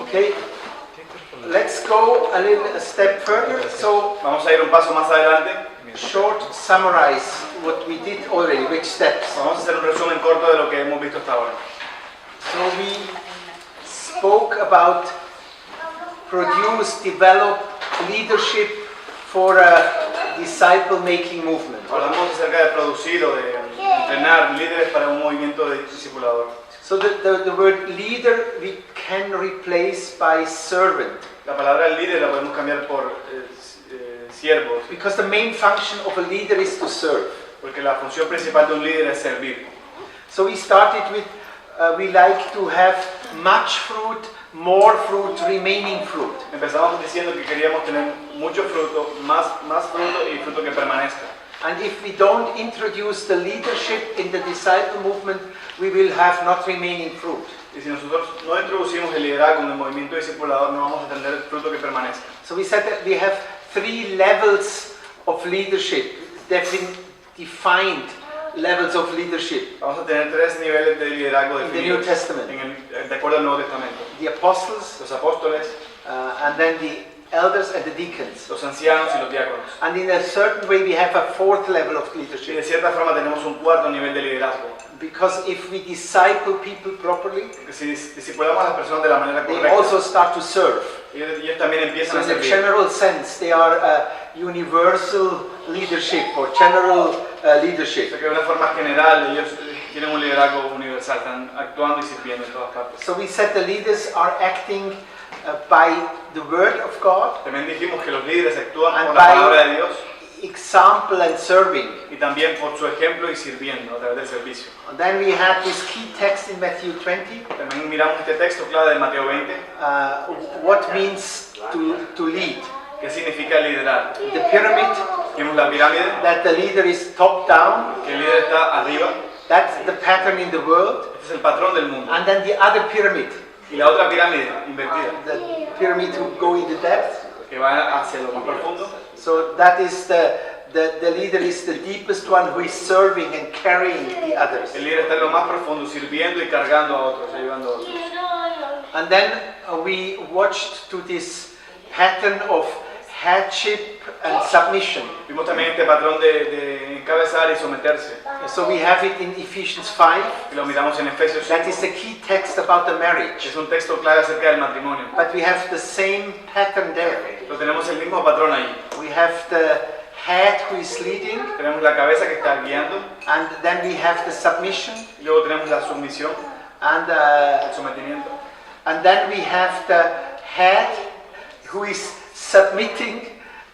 Okay, let's go a step further. So, Vamos a ir un paso más adelante. short summarize what we did already, which steps. Vamos a hacer un resumen corto de lo que hemos visto hasta ahora. So we spoke about produce, develop leadership for a disciple-making movement. Hablamos acerca de producir o de entrenar líderes para un movimiento de discipulador. So the word leader we can replace by servant. La palabra líder la podemos cambiar por siervos, Because the main function of a leader is to serve. porque la función principal de un líder es servir. So we started with, we like to have much fruit, more fruit, remaining fruit. Empezamos diciendo que queríamos tener mucho fruto, más fruto y fruto que permanezca. And if we don't introduce the leadership in the disciple movement, we will have not remaining fruit. Y si nosotros no introducimos el liderazgo en el movimiento discipulador, no vamos a tener el fruto que permanezca. So we said that we have 3 levels of leadership, defined levels of leadership Vamos a tener 3 niveles de liderazgo in the New definidos Testament. de acuerdo al Nuevo Testamento. The apostles, Los apóstoles, and then the elders and the deacons. los ancianos y los diáconos. And in a certain way we have a 4th level of Y de leadership. cierta forma tenemos un cuarto nivel de liderazgo. Because if we disciple people properly, Porque si discipulamos a las personas de la manera they correcta, also start to serve. ellos también So empiezan a in a servir. general sense, they are a universal leadership or general O leadership. sea que de una forma general ellos tienen un liderazgo universal, están actuando y sirviendo en todas partes. So we said the leaders are acting by the word of God, También dijimos que los líderes actúan And por la by- palabra de Dios example and serving. y también por su ejemplo y sirviendo a través del servicio. And then we had this key text in Matthew 20, También miramos este texto clave de Mateo 20, what means to lead. que significa liderar. The pyramid, Vimos la pirámide, that the leader is top down, que el líder está arriba, that's the pattern in the world. este es el patrón del mundo. And then the other pyramid, Y la otra pirámide invertida, the pyramid who go in the depth. que va hacia lo más profundo. So that is the leader is the deepest one who is serving and carrying the others. El líder está en lo más profundo, sirviendo y cargando a otros, ayudando a otros. And then we watched to this pattern of headship and submission. Vimos también este patrón de encabezar y someterse. So we have it in Ephesians 5. Y lo miramos en Efesios 5. That is the key text about the marriage. Es un texto clave acerca del matrimonio. But we have the same pattern there. Pero tenemos el mismo patrón ahí. We have the head who is leading, Tenemos la cabeza que está guiando, and then we have the submission, y luego tenemos la sumisión, and el sometimiento. then we have the head who is submitting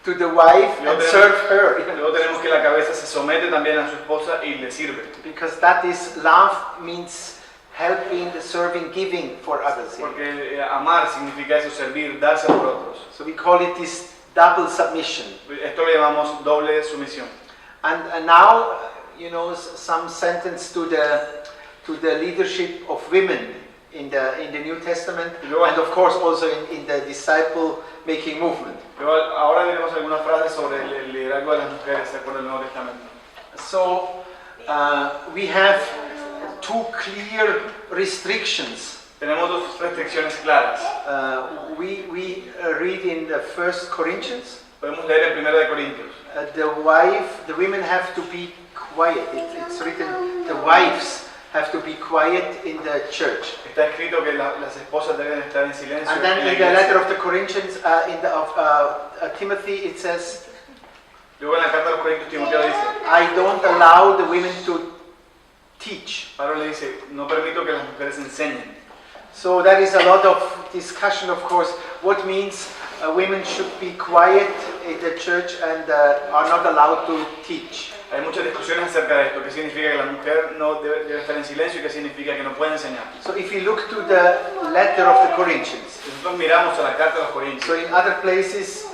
to the wife and serve her. Luego tenemos que la cabeza se somete también a su esposa y le sirve. Because that is love means helping, serving, giving for others. Porque amar significa eso, servir, darse por otros. So we call it this double submission. Esto le llamamos doble sumisión. And now, you know, some sentence to the leadership of women in the New Testament, and of course also in the disciple-making movement. Luego, ahora veremos algunas frases sobre el liderazgo de las mujeres, de acuerdo al Nuevo Testamento. So we have 2 clear restrictions. Tenemos 2 restricciones claras. We read in the 1 Corinthians, Podemos leer en 1 de Corintios. the women have to be quiet. It's written, the wives have to be quiet in the church. Está escrito que las esposas deben estar en silencio. And then en la in the iglesia. letter of the Corinthians, of Timothy, it says, Luego en la carta a los Corintios, Timoteo dice, I don't allow the women to teach. Pablo le dice, no permito que las mujeres enseñen. So there is a lot of discussion, of course, what means women should be quiet in the church and are not allowed to teach. Hay muchas discusiones acerca de esto. ¿Qué significa que la mujer no debe estar en silencio y qué significa que no puede enseñar? So if you look to the letter of the Corinthians, Nosotros miramos a la carta a los Corintios. so in other places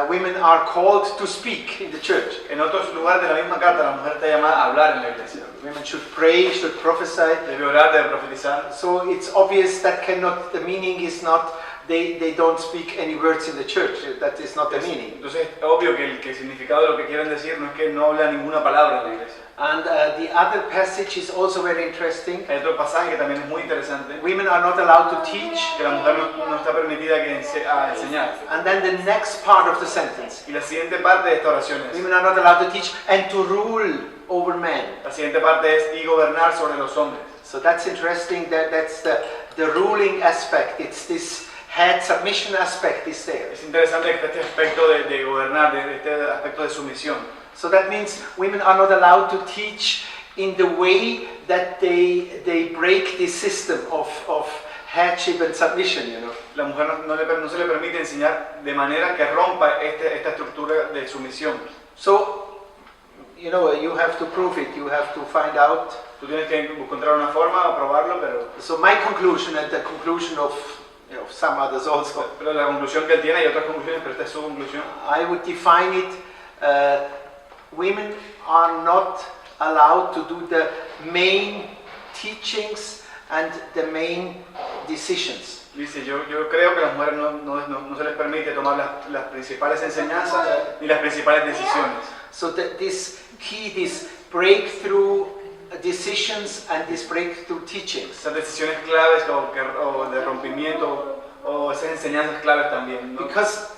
women are called to speak in the church. En otros lugares de la misma carta, la mujer está llamada a hablar en la iglesia. Women should pray, should prophesy. Debe orar, debe profetizar. So it's obvious that the meaning is not they don't speak any words in the church. That is not the meaning. Entonces es obvio que el significado de lo que quieren decir no es que no habla ninguna palabra en la iglesia. And the other passage is also very interesting. Hay otro pasaje que también es muy interesante. Women are not allowed to teach. Que la mujer no está permitida a enseñar. And then the next part of the sentence. Y la siguiente parte de esta oración es: women are not allowed to teach and to rule over men. La siguiente parte es y gobernar sobre los hombres. So that's interesting. That's the ruling aspect. It's this head submission aspect is there. Es interesante que este aspecto de gobernar, de este aspecto de sumisión. So that means women are not allowed to teach in the way that they break the system of headship and submission, you know. La mujer no se le permite enseñar de manera que rompa esta estructura de sumisión. So, you know, you have to prove it. You have to find out. Tú tienes que encontrar una forma o probarlo, pero. So my conclusion and the conclusion of some others also. Pero la conclusión que él tiene, hay otras conclusiones, pero esta es su conclusión. I would define it. Women are not allowed to do the main teachings and the main decisions. Dice, yo creo que a las mujeres no se les permite tomar las principales enseñanzas ni las principales decisiones. So this breakthrough decisions and these breakthrough teachings. Esas decisiones claves o de rompimiento o esas enseñanzas claves también, ¿no? Because,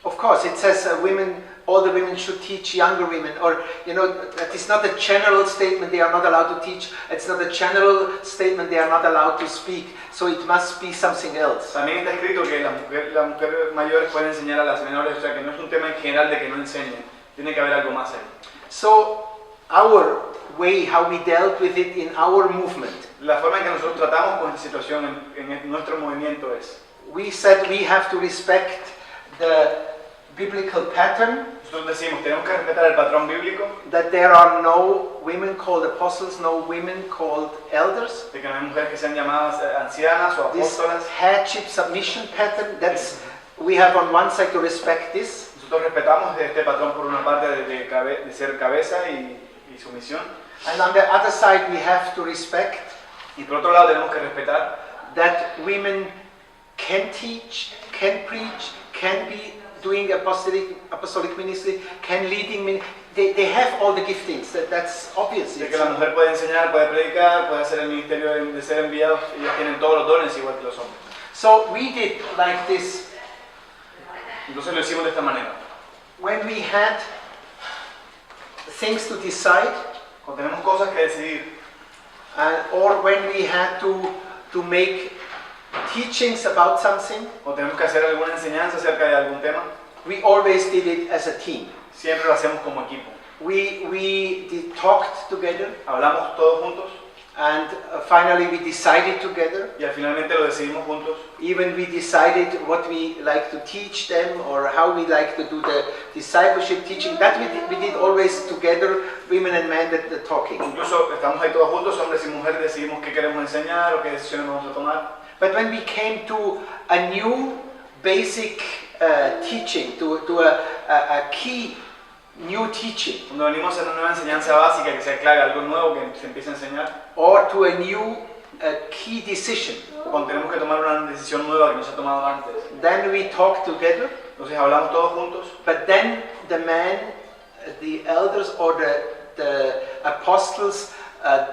of course, it says all the women should teach younger women, or, you know, that is not a general statement they are not allowed to teach. It's not a general statement they are not allowed to speak. So it must be something else. También está escrito que las mujeres mayores pueden enseñar a las menores, o sea que no es un tema en general de que no enseñen. Tiene que haber algo más ahí. So our way, how we dealt with it in our movement. La forma en que nosotros tratamos con esta situación en nuestro movimiento es: we said we have to respect the biblical pattern. Nosotros decimos, tenemos que respetar el patrón bíblico. That there are no women called apostles, no women called elders. De que no hay mujeres que sean llamadas ancianas o apóstolas. This headship submission pattern, that's we have on one side to respect this. Nosotros respetamos este patrón por una parte de ser cabeza y sumisión. And on the other side we have to respect. Y por otro lado tenemos que respetar that women can teach, can preach, can be doing apostolic ministry, can leading ministry. They have all the giftings. That's obvious. De que la mujer puede enseñar, puede predicar, puede hacer el ministerio de ser enviados. Ellos tienen todos los dones igual que los hombres. So we did like this. Entonces lo hicimos de esta manera. When we had things to decide, cuando tenemos cosas que decidir, or when we had to make teachings about something, o tenemos que hacer alguna enseñanza acerca de algún tema, we always did it as a team. Siempre lo hacemos como equipo. We talked together. Hablamos todos juntos. And finally we decided together. Y finalmente lo decidimos juntos. Even we decided what we like to teach them or how we like to do the discipleship teaching. That we did always together, women and men, the talking. Incluso estamos ahí todos juntos, hombres y mujeres, decidimos qué queremos enseñar o qué decisiones vamos a tomar. But when we came to a new basic teaching, to a key new teaching, cuando venimos a una nueva enseñanza básica, que sea clave, algo nuevo que se empiece a enseñar, or to a new key decision, o cuando tenemos que tomar una decisión nueva que no se ha tomado antes, then we talk together. Entonces hablamos todos juntos. But then the men, the elders or the apostles,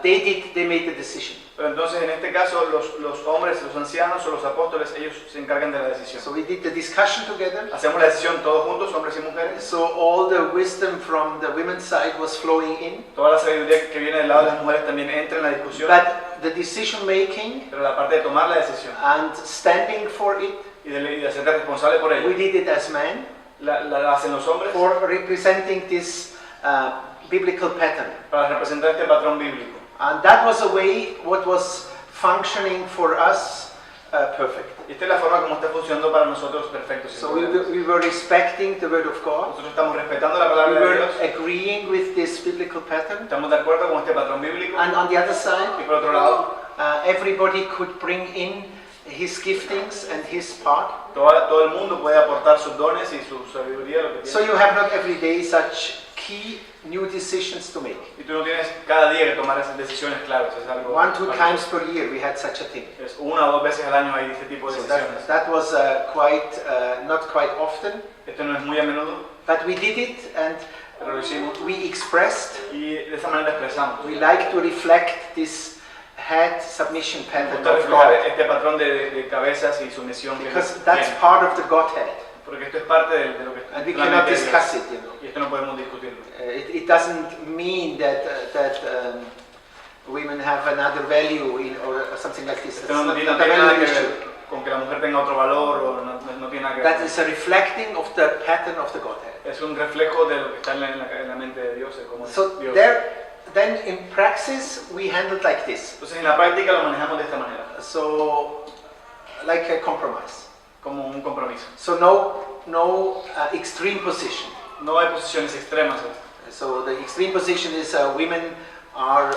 they made the decision. Pero entonces en este caso los hombres, los ancianos o los apóstoles, ellos se encargan de la decisión. So we did the discussion together. Hacemos la decisión todos juntos, hombres y mujeres. So all the wisdom from the women's side was flowing in. Toda la sabiduría que viene del lado de las mujeres también entra en la discusión. But the decision making, pero la parte de tomar la decisión and standing for it, y de hacerte responsable por ello, we did it as men. La hacen los hombres. For representing this biblical pattern. Para representar este patrón bíblico. And that was a way what was functioning for us perfect. Esta es la forma como está funcionando para nosotros perfecto. So we were respecting the word of God. Nosotros estamos respetando la palabra de Dios. We were agreeing with this biblical pattern. Estamos de acuerdo con este patrón bíblico. And on the other side, y por otro lado, everybody could bring in his giftings and his part. Todo el mundo puede aportar sus dones y su sabiduría, lo que So tiene. you have not every day such key new decisions to make. Y tú no tienes cada día que tomar esas decisiones claras. Es algo 1-2 times per year we had such a thing. Es 1 o 2 veces al año hay este tipo de So decisiones. that was not quite often, Esto no es muy a menudo, but we did it and pero lo hicimos. we expressed. Y de esa manera expresamos. We like to reflect this head submission Me pattern gusta of reflejar God, este patrón de cabezas y sumisión que because Dios that's tiene. part of the Godhead, Porque esto es parte de lo que and we la cannot mente de Dios. discuss it. You know, Y esto no podemos discutirlo. it doesn't mean that women have another value or something like this. Esto That's no not tiene a nada value que issue. ver con que la mujer tenga otro valor o no tiene nada que That ver. is a reflecting of the pattern of the Godhead. Es un reflejo de lo que está en la mente de Dios, de cómo es So Dios. then in praxis we handle it like this. Entonces en la práctica lo manejamos de esta manera, So like a compromise. como un compromiso. So no extreme position. No hay posiciones extremas. So the extreme position is women are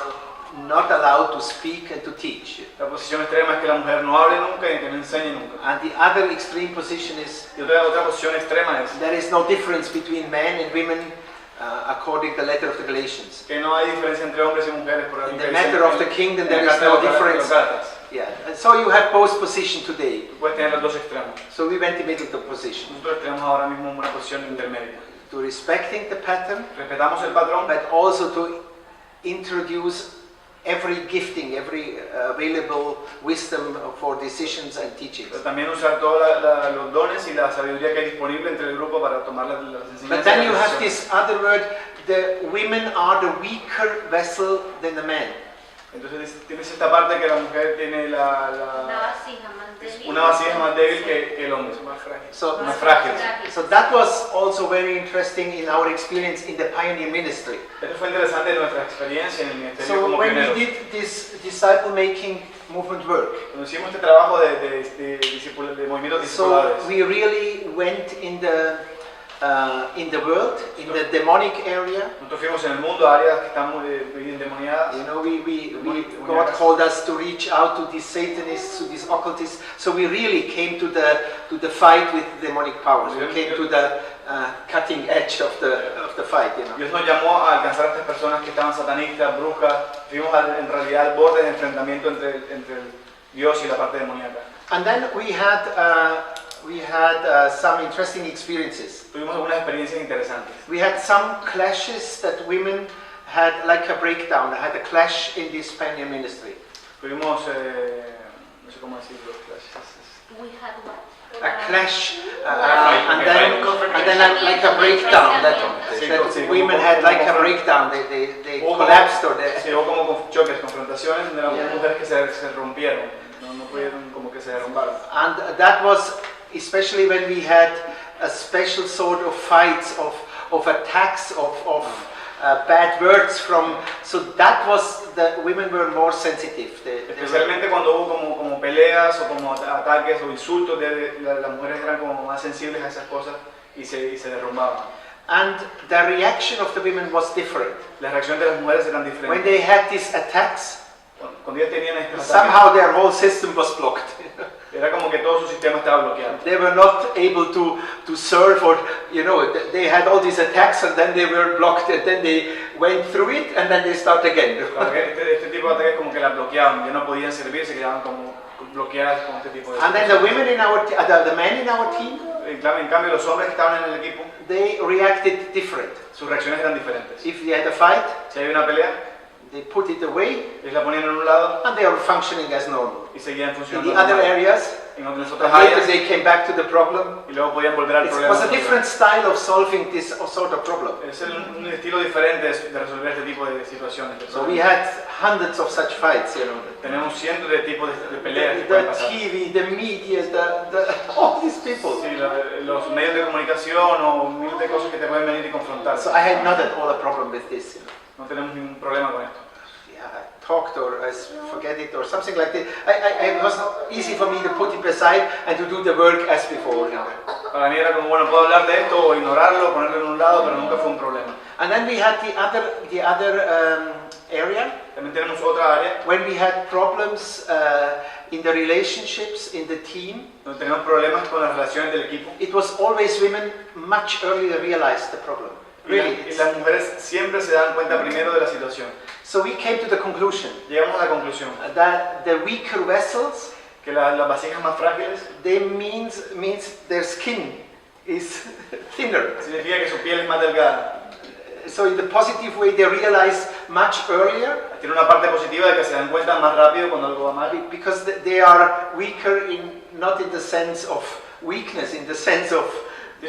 not allowed to speak and to teach. La posición extrema es que la mujer no hable nunca y que no enseñe nunca. And the other extreme position is Y otra posición extrema es there is no difference between men and women according to the letter of the Galatians. que no hay diferencia entre hombres y mujeres. Por In lo the que matter dice of the kingdom en there la is carta no de los difference. Gálatas. Yeah. And so you have both position today. Puedes tener los dos extremos. So we went in the middle position Nosotros tenemos ahora mismo una posición intermedia. to respecting the pattern, Respetamos el patrón, but also to introduce every gifting, every available wisdom for decisions and teachings. pero también usar todos los dones y la sabiduría que hay disponible entre el grupo para tomar las enseñanzas. But then y you las have decisiones. this other word, the women are the weaker vessel than the men. Entonces tienes esta parte que la mujer tiene Una vasija más débil. una vasija más débil que el hombre. So, Más frágil. so that was also very interesting in our experience in the pioneer ministry. Esto fue interesante en nuestra experiencia en el ministerio So como when we pioneros. did this disciple-making movement work, Cuando hicimos este trabajo de movimientos so discipuladores, we really went in the world, in the demonic area. nosotros fuimos en el mundo a áreas que están muy endemoniadas. You know, God called us to reach out to these Satanists, to these occultists. So we really came to the fight with demonic powers. We came to the cutting edge of the fight. You know. Dios nos llamó a alcanzar a estas personas que estaban satanistas, brujas. Fuimos en realidad al borde de enfrentamiento entre Dios y la parte demoníaca. And then we had some interesting experiences. Tuvimos algunas experiencias interesantes. We had some clashes that women had like a breakdown. Had a clash in this pioneer ministry. Tuvimos, no sé cómo decirlo, We had what? A clash, Wow. and then like a breakdown. That women had like a breakdown. They collapsed or they. Sí, hubo como choques, confrontaciones, donde las mujeres que se rompieron, no pudieron, como que se derrumbaron. And that was especially when we had a special sort of fights of attacks of bad words from. So that was the women were more sensitive. Especialmente cuando hubo como peleas o como ataques o insultos, las mujeres eran como más sensibles a esas cosas y se derrumbaban. And the reaction of the women was different. La reacción de las mujeres eran When diferentes. they had these attacks, Cuando ellas tenían estos ataques, somehow their whole system was blocked. era como que todo su sistema estaba bloqueado. They were not able to serve, or they had all these attacks and then they were blocked and then they went through it and then they start again. Claro, este tipo de ataques como que las bloqueaban, ya no podían servir, se quedaban como bloqueadas con este tipo de And then the women in the men in our team, En cambio, los hombres que estaban en el equipo, they reacted different. sus reacciones eran diferentes. If they had a fight, Si había una pelea, they put it away ellos la ponían en un lado and they are functioning as normal. y seguían In funcionando the other normal. areas, En otras and later áreas, they came back to the problem. y luego podían volver al It problema. was a different style of solving this sort of problem. Es un estilo diferente de resolver este tipo de situaciones. So we had hundreds of such fights, Tenemos cientos de tipos de peleas que The pueden pasar. TV, the media, all these people. Sí, los medios de comunicación o miles de cosas que te pueden venir y confrontar. So I had not at all a problem with this. No tenemos ningún problema con esto. Yeah, I talked or I forget it or something like that. It was easy for me to put it aside and to do the work as before. Para mí era como, bueno, puedo hablar de esto o ignorarlo, ponerlo en un lado, pero nunca fue un problema. And then we had the other area También tenemos otra área when we had problems in the relationships, in the team, donde tenemos problemas con las relaciones del equipo, it was always women much earlier realized the problem. Really. y las mujeres siempre se dan cuenta primero de la situación. So we came to the conclusion Llegamos a la conclusión that the weaker vessels, que las vasijas más frágiles they means their skin is thinner. significa que su piel es más delgada. So in the positive way, they realize much earlier Tiene una parte positiva de que se dan cuenta más rápido cuando algo va mal, because they are weaker not in the sense of weakness, in the sense of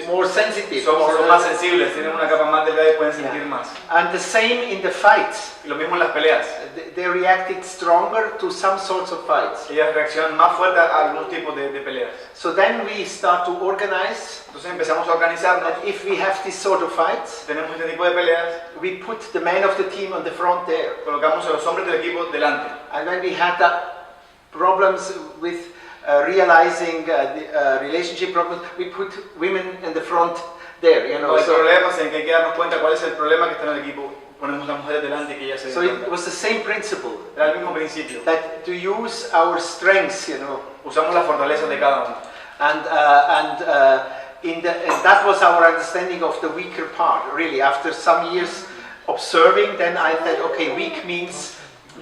more sensitive. son más sensibles, tienen una capa más delgada y pueden sentir Yeah. más. And the same in the fights. Y lo mismo en las peleas. They reacted stronger to some sorts of fights. Ellas reaccionan más fuerte a algunos tipos de peleas. So then we start to organize. Entonces empezamos a organizarnos. And if we have this sort of fights, Tenemos este tipo de peleas, we put the man of the team on the front there. colocamos a los hombres del equipo delante. And when we had problems with realizing the relationship problems, we put women in the front there, you know. Cuando hay So, problemas en que hay que darnos cuenta cuál es el problema que está en el equipo, ponemos a las mujeres delante y que ellas se so den it cuenta. was the same principle, Era el mismo principio. that to use our strengths, you know, Usamos las fortalezas de cada uno. and that was our understanding of the weaker part. Really, after some years observing, then I thought, okay, weak means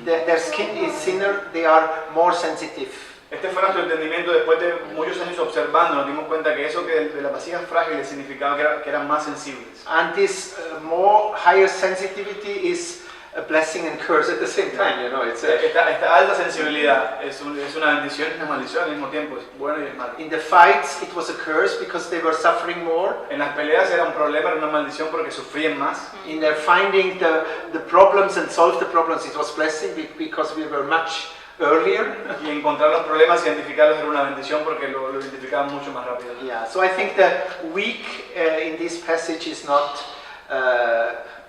their skin is thinner, they are more sensitive. Este fue nuestro entendimiento después de muchos años observando. Nos dimos cuenta que eso que de las vasijas frágiles significaba que eran más sensibles. And this more higher sensitivity is a blessing and curse at the same time, you know. It's Esta alta sensibilidad es una bendición y una maldición al mismo tiempo. Es bueno y es malo. in the fights, it was a curse because they were suffering more. En las peleas era un problema, era una maldición porque sufrían más. In their finding the problems and solve the problems, it was blessing because we were much earlier. Y encontrar los problemas, identificarlos era una bendición porque lo identificaban mucho más rápido. Yeah, so I think the weak in this passage is not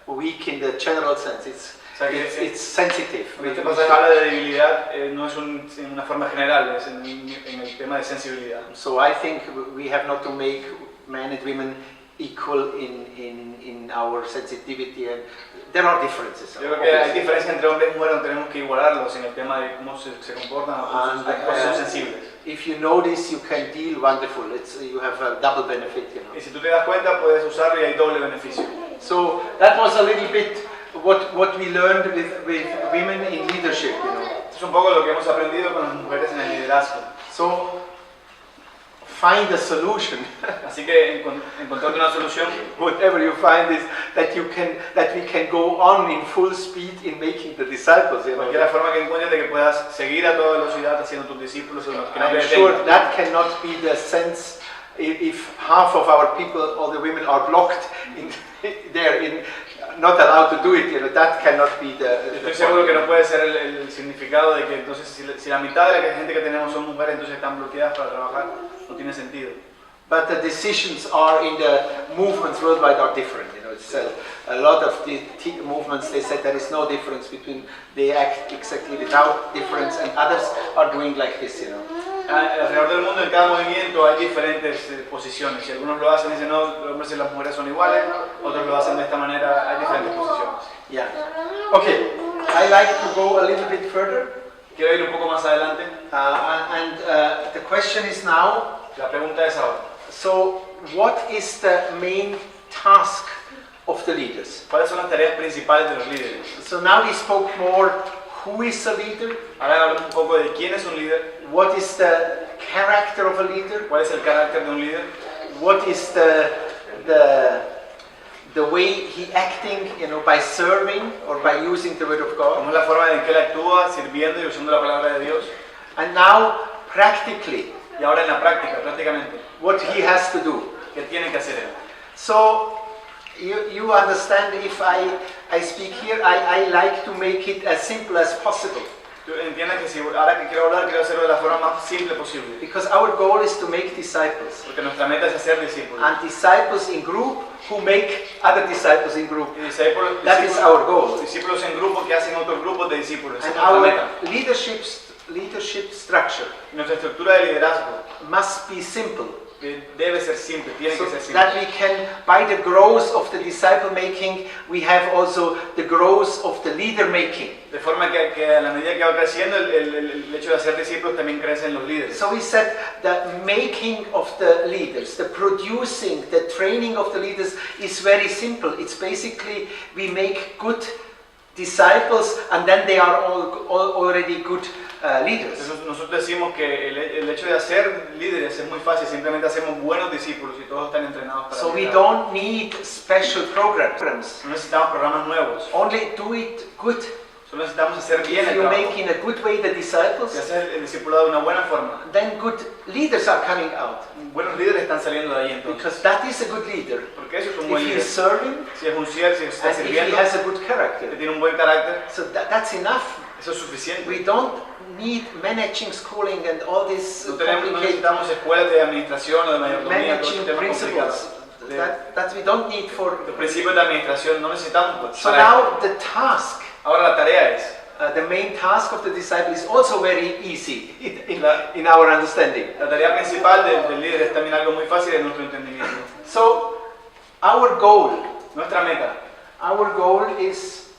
weak in the general sense. It's sensitive. Cuando este pasaje habla de debilidad, no es en una forma general, es en el tema de sensibilidad. So I think we have not to make men and women equal in our sensitivity, and there are differences. Yo creo que hay diferencias entre hombres y mujeres, no tenemos que igualarlos en el tema de cómo se comportan o cómo son sensibles. If you know this, you can deal wonderful. You have a double benefit, you know. Y si tú te das cuenta, puedes usarlo y hay doble beneficio. So that was a little bit what we learned with women in leadership, you know. Esto es un poco lo que hemos aprendido con las mujeres en el liderazgo. So find a solution. Así que encontrar una solución, Whatever you find is that we can go on in full speed in making the disciples, you know. cualquier forma que encuentres de que puedas seguir a toda velocidad haciendo tus discípulos, que no te I'm sure detengas. that cannot be the sense if half of our people or the women are blocked not allowed to do it, you know. That cannot be the Estoy seguro que no puede ser el significado de que entonces si la mitad de la gente que tenemos son mujeres, entonces están bloqueadas para trabajar, no tiene sentido. But the decisions are in the movements worldwide are different. You know, it's a lot of the movements. They said there is no difference between they act exactly without difference, and others are doing like this. You know. Alrededor del mundo en cada movimiento hay diferentes posiciones. Si algunos lo hacen y dicen no, los hombres y las mujeres son iguales, otros lo hacen de esta manera. Hay diferentes posiciones. Yeah. Okay. I like to go a little bit further. Quiero ir un poco más adelante. The question is now. La pregunta es ahora. So, what is the main task of the leaders? ¿Cuáles son las tareas principales de los líderes? So now we spoke more who is a leader, Ahora hablamos un poco de quién es un líder, what is the character of a leader, cuál es el carácter de un líder, what is the way he acting, you know, by serving or by using the word of God. cómo es la forma en que él actúa sirviendo y usando la palabra de Dios. And now, practically, Y ahora en la práctica, prácticamente, what he has to do. ¿qué tiene que hacer él? So, you understand, if I speak here, I like to make it as simple as possible. Tú entiendes que si ahora que quiero hablar, quiero hacerlo de la forma más simple posible. Because our goal is to make disciples. Porque nuestra meta es hacer discípulos. And disciples in group who make other disciples in group. Y discípulos, That is our goal. discípulos en grupo que hacen otros grupos de discípulos. Esa And es nuestra our meta. leadership structure Nuestra estructura de liderazgo must be simple. debe ser simple, tiene So que ser simple. that we can, by the growth of the disciple making, we have also the growth of the leader making. De forma que a la medida que va creciendo, el hecho de hacer discípulos también crecen los líderes. So we said the making of the leaders, the producing, the training of the leaders is very simple. It's basically we make good disciples and then they are all already good leaders. Entonces, nosotros decimos que el hecho de hacer líderes es muy fácil, simplemente hacemos buenos discípulos y todos están entrenados para So we liderar. don't need special programs. No necesitamos programas nuevos, Only do it good. solo necesitamos hacer bien If el you trabajo. make in a good way the Si disciples, haces el discipulado de una buena forma, then good leaders are coming out. buenos líderes están saliendo de ahí entonces. Because that is a good leader. Porque eso es un If buen he líder. is serving Si es un siervo, si está and if he sirviendo, has a good que character. tiene un buen carácter, So that's enough. eso es suficiente. We don't need managing schooling and all this No complicated necesitamos escuelas de administración o de mayordomía, todos managing esos temas complicados. principles. That we don't need for. Los principios de administración no necesitamos. So para now the task, ahora la tarea es, the main task of the disciple is also very easy in our understanding. la tarea principal del líder es también algo muy fácil en nuestro entendimiento. So our goal Nuestra goal is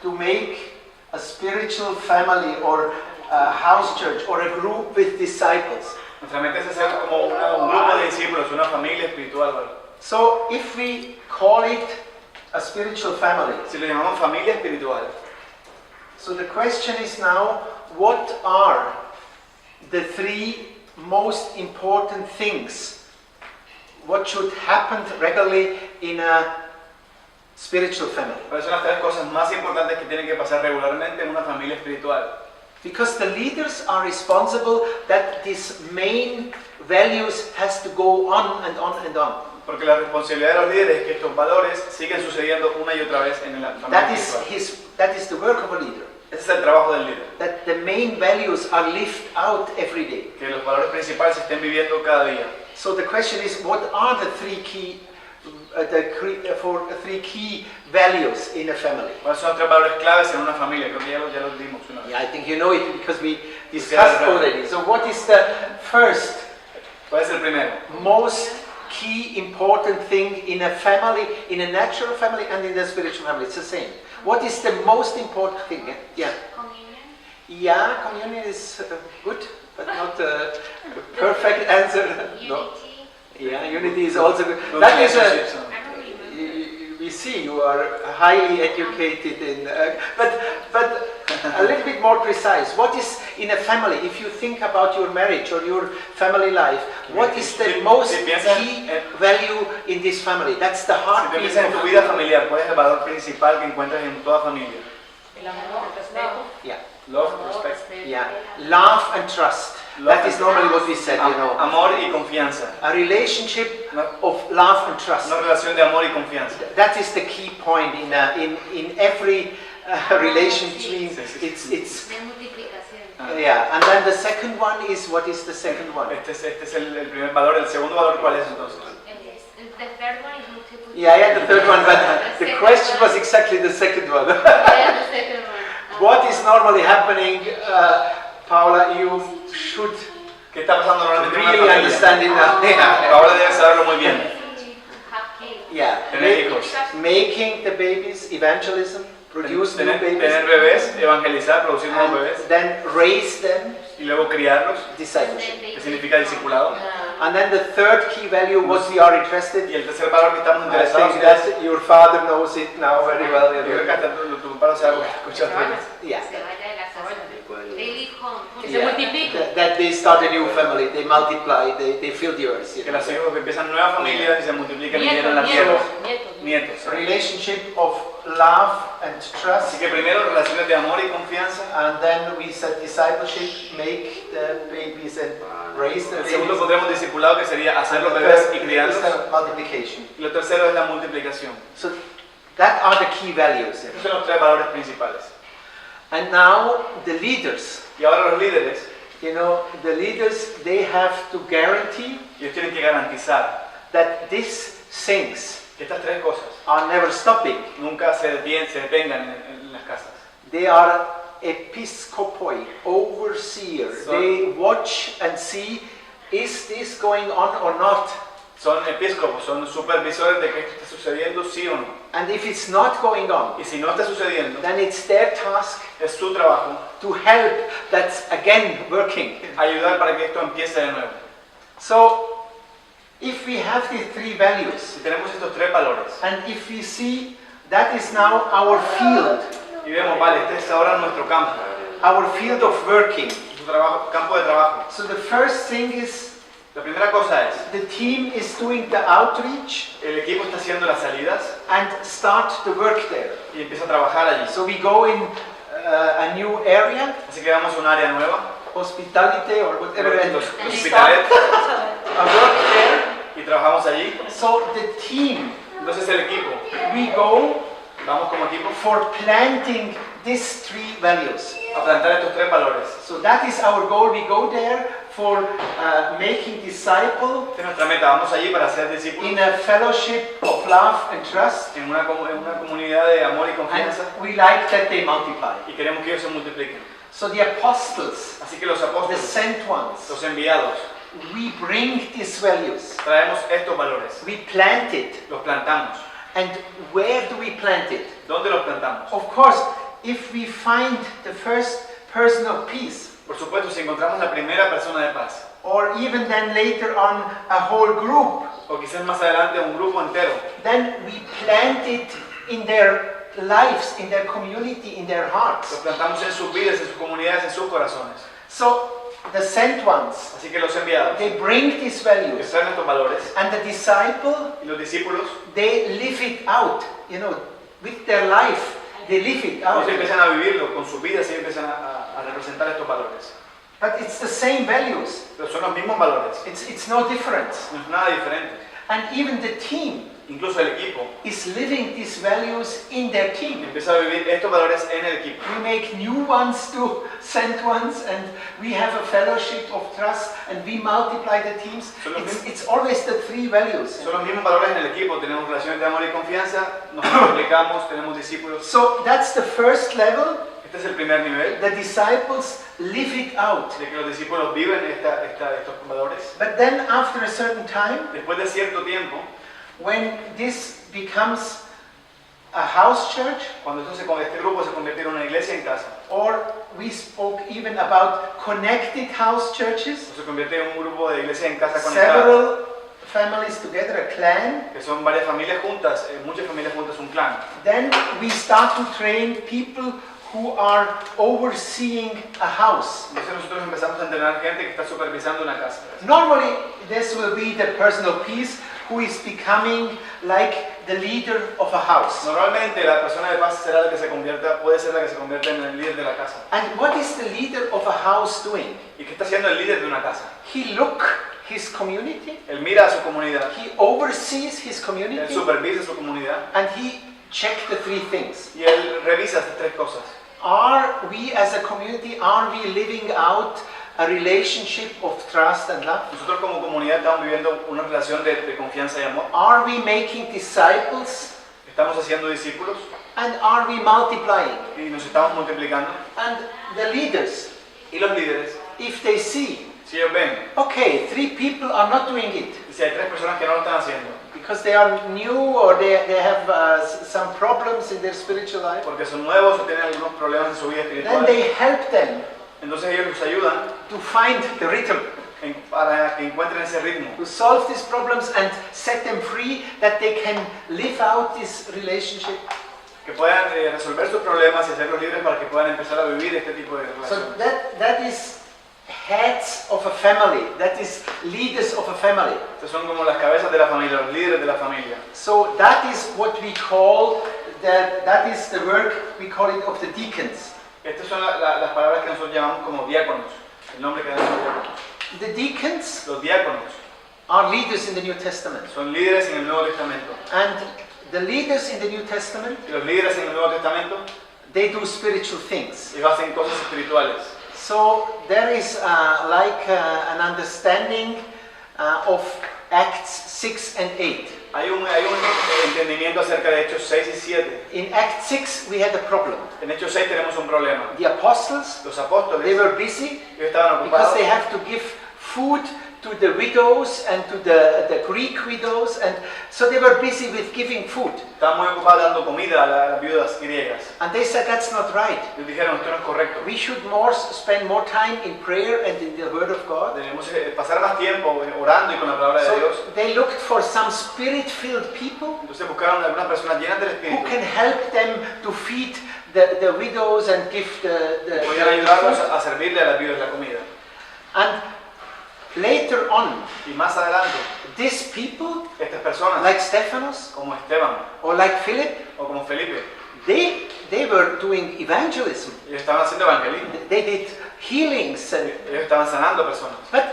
to make a spiritual family or a house church or a group with disciples. Nuestra meta es hacer como un grupo de discípulos, una familia espiritual. ¿Vale? So if we call it a spiritual family, Si lo llamamos familia espiritual, so the question is now, what are the three most important things? What should happen regularly in a spiritual family? ¿cuáles son las tres cosas más importantes que tienen que pasar regularmente en una familia espiritual? Because the leaders are responsible that these main values has to go on and on and on. Porque la responsabilidad de los líderes es que estos valores siguen sucediendo una y otra vez en la familia That espiritual. is the work of a leader. Ese es el trabajo del líder, That the main values are lived out every day. que los valores principales se estén viviendo cada día. So the question is, what are the three key values in a family? ¿Cuáles son los tres valores claves en una familia? Creo que ya los dimos una vez. Yeah, I think you know it because we discussed already. So what is the first ¿Cuál es el primero? most key important thing in a family, in a natural family and in a spiritual family? It's the same. What is the most important thing? Yeah. Communion. Yeah, communion is good, but not a perfect answer. No. Unity. Yeah, unity is also good. Los That is relationships a. son- I don't remember. We see you are highly educated in, but a little bit more precise. What is in a family? If you think about your marriage or your family life, what is the most key value in this family? That's the Si tú heartbeat piensas en tu of vida familiar, ¿cuál es el valor principal que encuentras en toda familia? El amor, el respeto. Yeah, Love, respect. yeah. Love and trust. That is normally what we said, you know. Amor y confianza. A relationship Una, of love and trust. una relación de amor y confianza. That is the key point in every relation between. It's De multiplicación. yeah. And then the second one is, what is the second one? Este es el primer valor. ¿El segundo valor cuál es entonces? The third one is multiplication. Yeah, the third one, but the question was exactly the second one. Yeah, the second one. What is normally happening, Paula? You should ¿Qué está pasando normalmente en una really familia? understand it now. Yeah. Ahora debes saberlo muy bien. Have kids. Yeah. Tener hijos. Making the babies, evangelism, produce new Tener babies, bebés, evangelizar, producir nuevos and bebés then raise them, y luego criarlos, discipleship. que significa discipulado. And then the third key value, what we are interested Y el tercer valor que estamos I interesados think es, that your father knows it now very well. yo creo que hasta tu papá lo sabe porque escucha Yeah. Se vaya de la casa. They leave home. Que se multiplique. That they start a new family, they multiply, they fill the earth. you que know. los hijos que empiezan nuevas familias y se multiplican y llenan la Nietos, tierra. nietos, nietos. Nietos. Relationship of love and Así trust, que primero relaciones de amor y confianza. and then we said discipleship, make the babies and raise the El segundo babies. pondremos discipulado, que sería hacer And los the bebés third y is criarlos. the multiplication. Y lo tercero es la multiplicación. So that are the key values. Esos son los tres valores principales. And now the leaders, Y ahora los líderes, you know, the leaders, they have to guarantee ellos tienen que garantizar that these things que estas tres cosas are never stopping. nunca se detengan en las casas. They are episcopoi, overseer. So- They watch and see is this going on or not? Son episcopos, son supervisores de que esto está sucediendo, sí o no. And if it's not going on, Y si no está sucediendo, then it's their task es su trabajo to help that's again working. ayudar para que esto empiece de nuevo. So, if we have these three values, Si tenemos estos tres valores and if we see that is now our field y vemos, vale, este es ahora nuestro campo, of working. su trabajo, campo de trabajo. So the first thing is La primera cosa es, the team is doing the outreach el equipo está haciendo las salidas and start the work there. y empieza a trabajar allí. So we go in a new area, Así que vamos a un área nueva, hospitality or whatever, and los we hospitales, start a work there. y trabajamos allí. So the team, Entonces el equipo, we go vamos como equipo for planting these three values. a plantar estos tres valores. So that is our goal. We go there for making disciple Esta es nuestra meta, vamos allí para ser discípulos in a fellowship of love and trust, en una comunidad de amor y and confianza we like that they multiply. y queremos que ellos se multipliquen. So the apostles, Así que los the apóstoles, sent ones, los enviados, we bring these values. traemos estos valores, We plant it. los plantamos. And where do we plant it? ¿Dónde los plantamos? Of course, if we find the first person of peace, Por supuesto, si encontramos la primera persona de paz, or even then later on a whole group, o quizás más adelante un grupo entero, then we plant it in their lives, in their community, in their los hearts. plantamos en sus vidas, en sus comunidades, en sus corazones. So the sent ones, Así que los enviados, they bring these que values, traen estos valores, and the disciple, y los discípulos, they live it out, with their life, they live it out. ellos empiezan a vivirlo con sus vidas y empiezan a representar estos valores. But it's the same values. Pero son los mismos valores, It's no difference. no es nada diferente. And even the team Incluso el equipo is living these values in their team. empieza a vivir estos valores en el equipo. We make new ones to sent ones, and we have a fellowship of trust, and we multiply the teams. It's always the three values. Son los mismos valores en el equipo, tenemos relaciones de amor y confianza, nos multiplicamos, tenemos discípulos. So that's the first level. Este es el primer nivel, The disciples live it out. de que los discípulos viven estos valores. But then after a certain time, Después de cierto tiempo, when this becomes a house church, cuando este grupo se convierte en una iglesia en casa, or we spoke even about connected house churches, o se convierte en un grupo de iglesia en casa conectada, several families together, a clan, que son varias familias juntas, muchas familias juntas, un clan. then we start to train people who are overseeing a house. Entonces nosotros empezamos a entrenar gente que está supervisando una casa. Normally, this will be the person of peace who is becoming like the leader of a house. Normalmente la persona de paz será la que se convierta, puede ser la que se convierta en el líder de la casa. And what is the leader of a house doing? ¿Y qué está haciendo el líder de una casa? He look his community, Él mira a su comunidad, he oversees his él community, supervisa su comunidad and he check the three things. y él revisa estas tres cosas. Are we as a community, are we living out a relationship of trust and love? Nosotros como comunidad estamos viviendo una relación de confianza y amor. Are we making disciples? Estamos haciendo discípulos And are we multiplying? y nos estamos multiplicando. And the leaders, Y los líderes, if they see, si ellos ven, okay, 3 people are not doing it y si hay tres personas que no lo están haciendo, because they are new or they have some problems in their spiritual life, porque son nuevos o tienen algunos problemas en su vida then espiritual, they help them entonces ellos nos ayudan to find the rhythm, para que encuentren ese ritmo, to solve these problems and set them free, that they can live out this relationship. que puedan resolver sus problemas y hacerlos libres para que puedan empezar a vivir este tipo de So relaciones. that is heads of a family, that is leaders of a family. Estos son como las cabezas de la familia, los líderes de la familia. So that is what we call, that is the work, we call it of the deacons. Estas son las palabras que nosotros llamamos como diáconos, el nombre que damos a los diáconos. The deacons Los diáconos are leaders in the New Testament. son líderes en el Nuevo Testamento. And the leaders in the New Testament, Y los líderes en el Nuevo Testamento, they do spiritual things. ellos hacen cosas espirituales. So there is an understanding of Acts 6 and 8. Hay un entendimiento acerca de Hechos 6 y 7. In Acts 6 we had a problem. En Hechos 6 tenemos un problema. The apostles, Los they apóstoles, were busy ellos estaban because ocupados they have to give food to the widows and to the Greek widows, and so they were busy with giving food. Estaban muy ocupados dando comida a las viudas griegas. And they said that's not right. Ellos dijeron, esto no es correcto. We should spend more time in prayer and in the Word of God. Debemos pasar más tiempo orando y con la palabra de Dios. So they looked for some spirit-filled people Entonces buscaron algunas personas llenas del who Espíritu can help them to feed the widows and give the podían ayudarlos food. a servirle a las viudas la comida. And later on, Y más adelante, these people, estas personas, like Stephanos como Esteban or like Philip, o como Felipe, they were doing evangelism. ellos estaban haciendo evangelismo. They did healings, and Ellos estaban sanando personas. but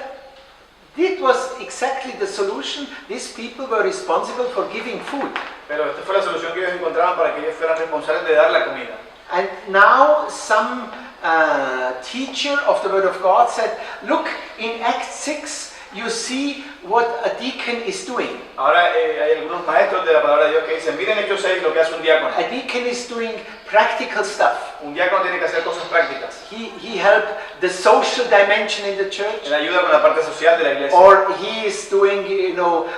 it was exactly the solution. These people were responsible for giving food. Pero esta fue la solución que ellos encontraron para que ellos fueran responsables de dar la comida. And now some teacher of the Word of God said, look, in Acts 6 you see what a deacon is doing. Ahora hay algunos maestros de la palabra de Dios que dicen, miren Hechos 6 lo que hace un diácono. A deacon is doing practical stuff. Un diácono tiene que hacer cosas prácticas. He helped the social dimension in the church, Él ayuda con la parte social de la iglesia. or he is doing,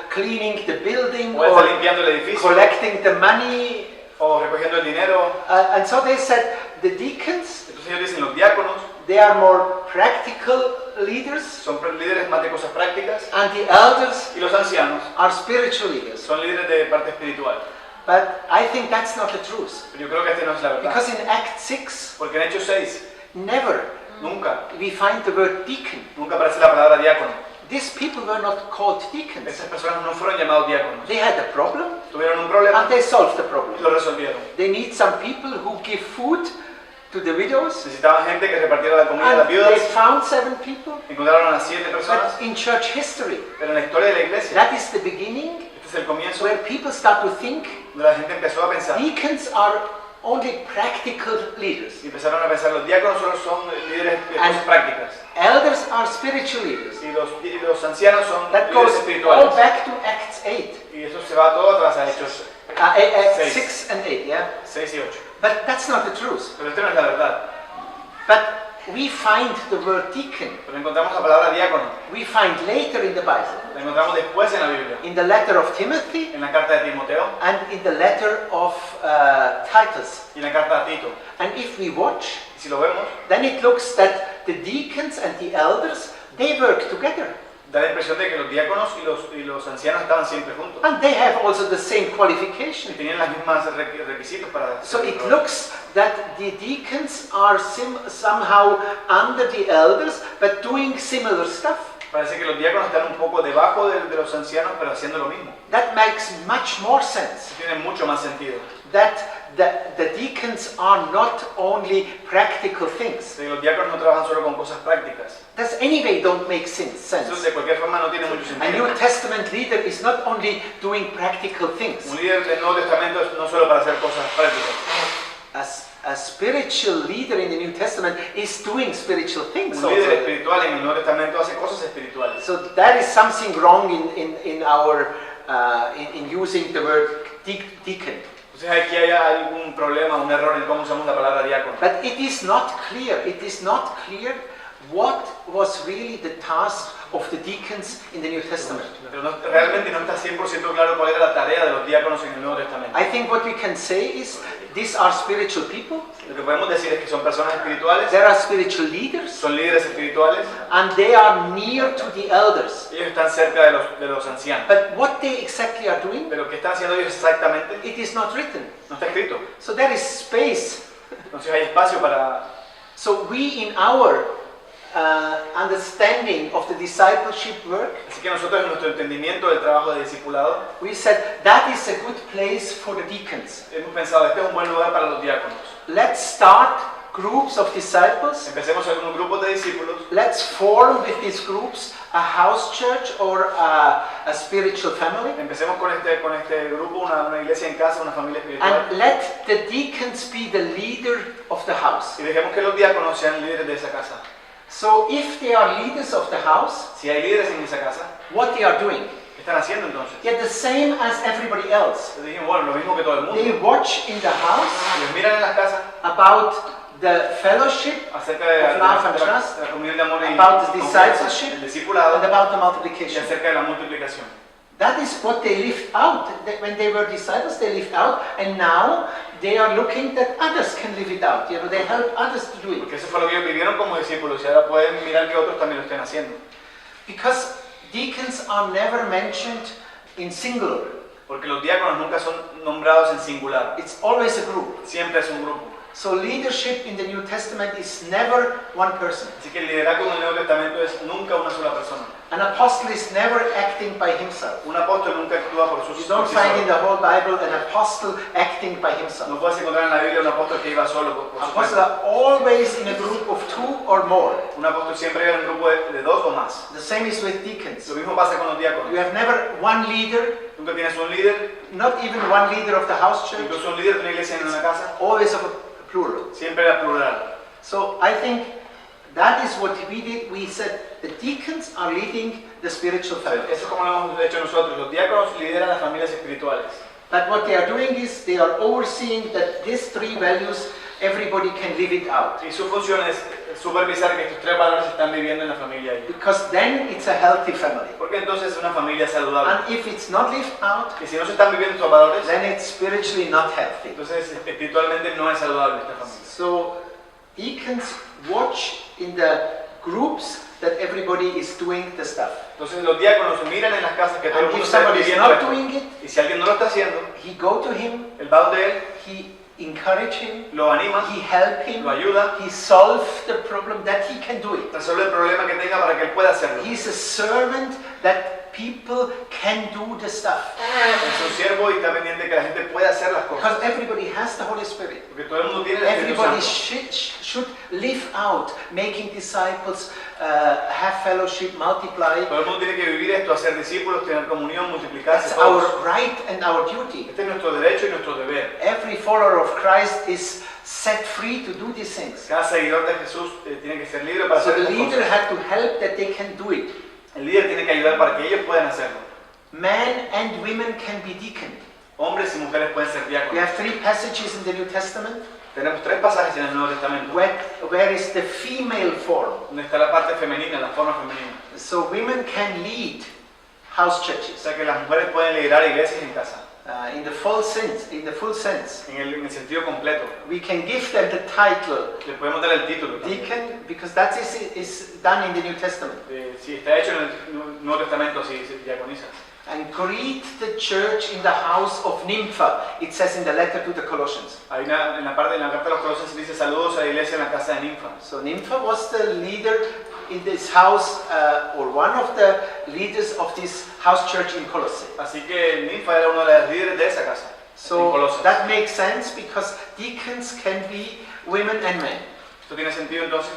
cleaning the building, O está or limpiando el edificio. collecting the money. O recogiendo el dinero. And so they said the deacons, Entonces ellos dicen, los diáconos they are more practical leaders, son líderes más de cosas prácticas. and the elders Y los ancianos are spiritual leaders. son líderes de parte espiritual. But I think that's not the truth. Pero yo creo que este no es la verdad. Because in Act 6, Porque en Hechos 6, never nunca we find the word deacon. aparece la palabra diácono. These people were not called deacons. Esas personas no fueron llamados diáconos. They had a problem, Tuvieron un problema and they solved the y problem. lo resolvieron. They need some people who give food to the widows, Necesitaban gente que repartiera la comida a las and they viudas. found 7 people. Encontraron a 7 personas. But in church history, Pero en la historia de la iglesia, that is the beginning este es el comienzo where people start to think donde la gente empezó a pensar. deacons are only practical leaders. Y empezaron a pensar, los diáconos solo son líderes de cosas And- prácticas. Elders are spiritual leaders. Y los ancianos son That líderes goes all espirituales. back to Acts 8. Y eso se va todo atrás a Hechos 6 Seis. and 8, yeah? 6 y 8. But that's not the truth. Pero esto no es la verdad. But we find the word deacon, Pero encontramos la palabra diácono. we find later in the Bible, La encontramos después en la Biblia. in the letter of Timothy En la carta de Timoteo and in the letter of Titus. y en la carta a Tito. And if we watch, Y si lo vemos, then it looks that the deacons and the elders, they work together. da la impresión de que los diáconos y los ancianos estaban siempre juntos. And they have also the same Y qualification. tenían las mismas requisitos para So hacer el it trabajo. looks that the deacons are somehow under the elders, but doing similar stuff. Parece que los diáconos están un poco debajo de los ancianos, pero haciendo lo mismo. That makes much more sense. Tiene mucho más sentido. That the deacons are not only practical things. Que los diáconos no trabajan solo con cosas prácticas. That anyway don't make sense. Eso de cualquier forma no tiene mucho A sentido. New Testament leader is not only doing practical things. Un líder del Nuevo Testamento es no solo para hacer cosas prácticas. A spiritual leader in the New Testament is doing spiritual things Un líder also. espiritual en el Nuevo Testamento hace cosas espirituales. So that is something wrong in our in using the word deacon. Entonces aquí hay algún problema, un error en cómo usamos la palabra diácono. But it is not clear. It is not clear what was really the task of the deacons in the New Testament. Pero realmente no está 100% claro cuál era la tarea de los diáconos en el Nuevo Testamento. I think what we can say is these are spiritual people. Lo que podemos decir es que son personas espirituales, There are spiritual leaders, son líderes espirituales, and they are near to the elders. ellos están cerca de los ancianos. But what they exactly are doing, Pero ¿qué están haciendo ellos exactamente? it is not written. No está escrito. So there is space. Entonces hay espacio para... So we, in our understanding of the discipleship work, Así que nosotros en nuestro entendimiento del trabajo de discipulado, we said that is a good place for the deacons. hemos pensado, este es un buen lugar para los diáconos. Let's start groups of disciples. Empecemos algunos grupos de discípulos, Let's form with these groups a house church or a spiritual family. empecemos con este grupo, una iglesia en casa, una familia espiritual, And let the deacons be the leader of the house. y dejemos que los diáconos sean líderes de esa casa. So if they are leaders of the house, Si hay líderes en esa casa, what they are doing? ¿qué están haciendo entonces? They're the same as everybody else. Les dijimos, bueno, lo mismo que todo el mundo. They watch in the house Ellos miran en las casas about the fellowship, acerca de of love and trust, de la comunión de amor y about the confianza, discipleship, el discipulado and about the y multiplication. acerca de la multiplicación. That is what they lived out. When they were disciples, they lived out, and now they are looking that others can live it out. You know, they help others to do it. Porque eso fue lo que ellos vivieron como discípulos y ahora pueden mirar que otros también lo estén haciendo. Because deacons are never mentioned in singular. Porque los diáconos nunca son nombrados en singular. It's always a group. Siempre es un grupo. So leadership in the New Testament is never one person. Así que el liderazgo en el Nuevo Testamento es nunca una sola persona. An apostle is never acting by himself. Un apóstol nunca actúa por You sus don't sí find in solo. the whole Bible an apostle acting by himself. No puedes encontrar en la Biblia un apóstol que iba solo por su Apostles cuenta. are always in a group of 2 or more. Un apóstol siempre iba en un grupo de dos o más. The same is with deacons. Lo mismo pasa con los diáconos. You have never one leader, Nunca tienes un líder, not even one leader of the house church, incluso un líder de una iglesia en una casa, always of a plural. siempre era plural. So I think that is what we did. We said the deacons are leading the spiritual Eso family. es como lo hemos hecho nosotros. Los diáconos lideran las familias espirituales. But what they are doing is they are overseeing that these 3 values, everybody can live it out. Y su función es supervisar que estos 3 valores se están viviendo en la familia ahí. Because then it's a healthy family. Porque entonces es una familia saludable. And if it's not lived out, Y si no se están viviendo estos valores, then it's spiritually not healthy. entonces espiritualmente no es saludable esta familia. So deacons watch in the groups that everybody is doing the stuff. Entonces los diáconos miran en las casas que todo el And mundo if está somebody is viviendo not esto. doing it, Y si alguien no lo está haciendo, he go to him, él va donde él, he encourage him, lo anima, he help him, lo ayuda, he solve the problem that he can do it. resuelve el problema que tenga para que él pueda hacerlo. He's a servant that people can do the stuff. Es un siervo y está pendiente que la gente pueda hacer las cosas. Because everybody has the Holy Spirit. Porque todo el mundo tiene el Espíritu Everybody Santo. should live out, making disciples, have fellowship, multiply. Todo el mundo tiene que vivir esto, hacer discípulos, tener comunión, multiplicarse. That's our Todos. right and our duty. Este es nuestro derecho y nuestro deber. Every follower of Christ is set free to do these things. Cada seguidor de Jesús tiene que ser libre para So hacer the estas leader cosas. had to help that they can do it. El líder tiene que ayudar para que ellos puedan hacerlo. Men and women can be deaconed. Hombres y mujeres pueden ser We diáconos. have 3 passages in the New Testament. Tenemos 3 pasajes en el Nuevo Testamento. Where is the female form? Donde está la parte femenina, la forma femenina. So women can lead house O churches sea que las mujeres pueden liderar iglesias en casa. in the full sense. In the full sense, En el sentido completo. we can give them the title Le podemos dar el título también. deacon because that is done in the New Testament. Si está hecho en el Nuevo Testamento, si se diaconizas. And greet the church in the house of Nympha. It says in the letter to the Colossians. Hay en la carta de los Colosenses dice saludos a la iglesia en la casa de Ninfa. So Nympha was the leader in this house, or one of the leaders of this house church in Colossae. Así que Ninfa era uno de los líderes de esa casa. en So Colosas. that makes sense because deacons can be women and men. Esto tiene sentido entonces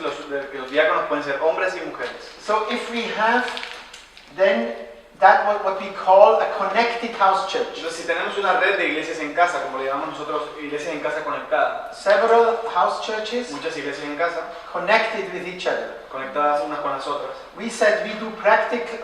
que los diáconos pueden ser hombres y mujeres. So if we have then that what we call a connected house church. Entonces si tenemos una red de iglesias en casa, como le llamamos nosotros, iglesias en casa conectadas, Several house churches muchas iglesias en casa connected with each other. conectadas unas con las otras. We said we do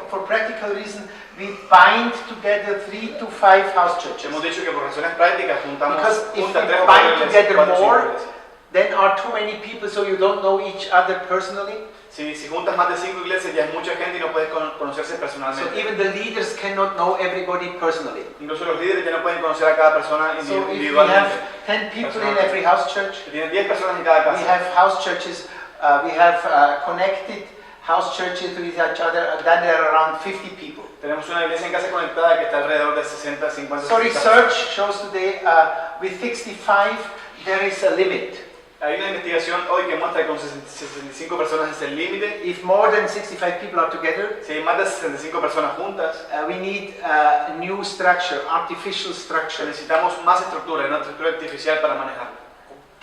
for practical reason, we bind together 3 to 5 house churches. Hemos dicho que por razones prácticas juntamos Because if juntas we 3 o 4 bind iglesias, together 4 o 5 more, iglesias. then are too many people so you don't know each other personally. Si juntas más de 5 iglesias ya es mucha gente y no puedes conocerse So personalmente. even the leaders cannot know everybody personally. Incluso los líderes ya no pueden conocer a cada persona So if we have individualmente. 10 people in every house church, Si tienes 10 personas en cada we casa, have house churches, we have connected house churches with each other, then there are around 50 people. tenemos una iglesia en casa conectada que está alrededor de 60, 50, So 60 research shows today with 65 there is a limit. Hay una investigación hoy que muestra que con 65 personas es el límite. If more than 65 people are together, Si hay más de 65 personas juntas, we need a new structure, artificial structure. necesitamos más estructura, una estructura artificial para manejarlo.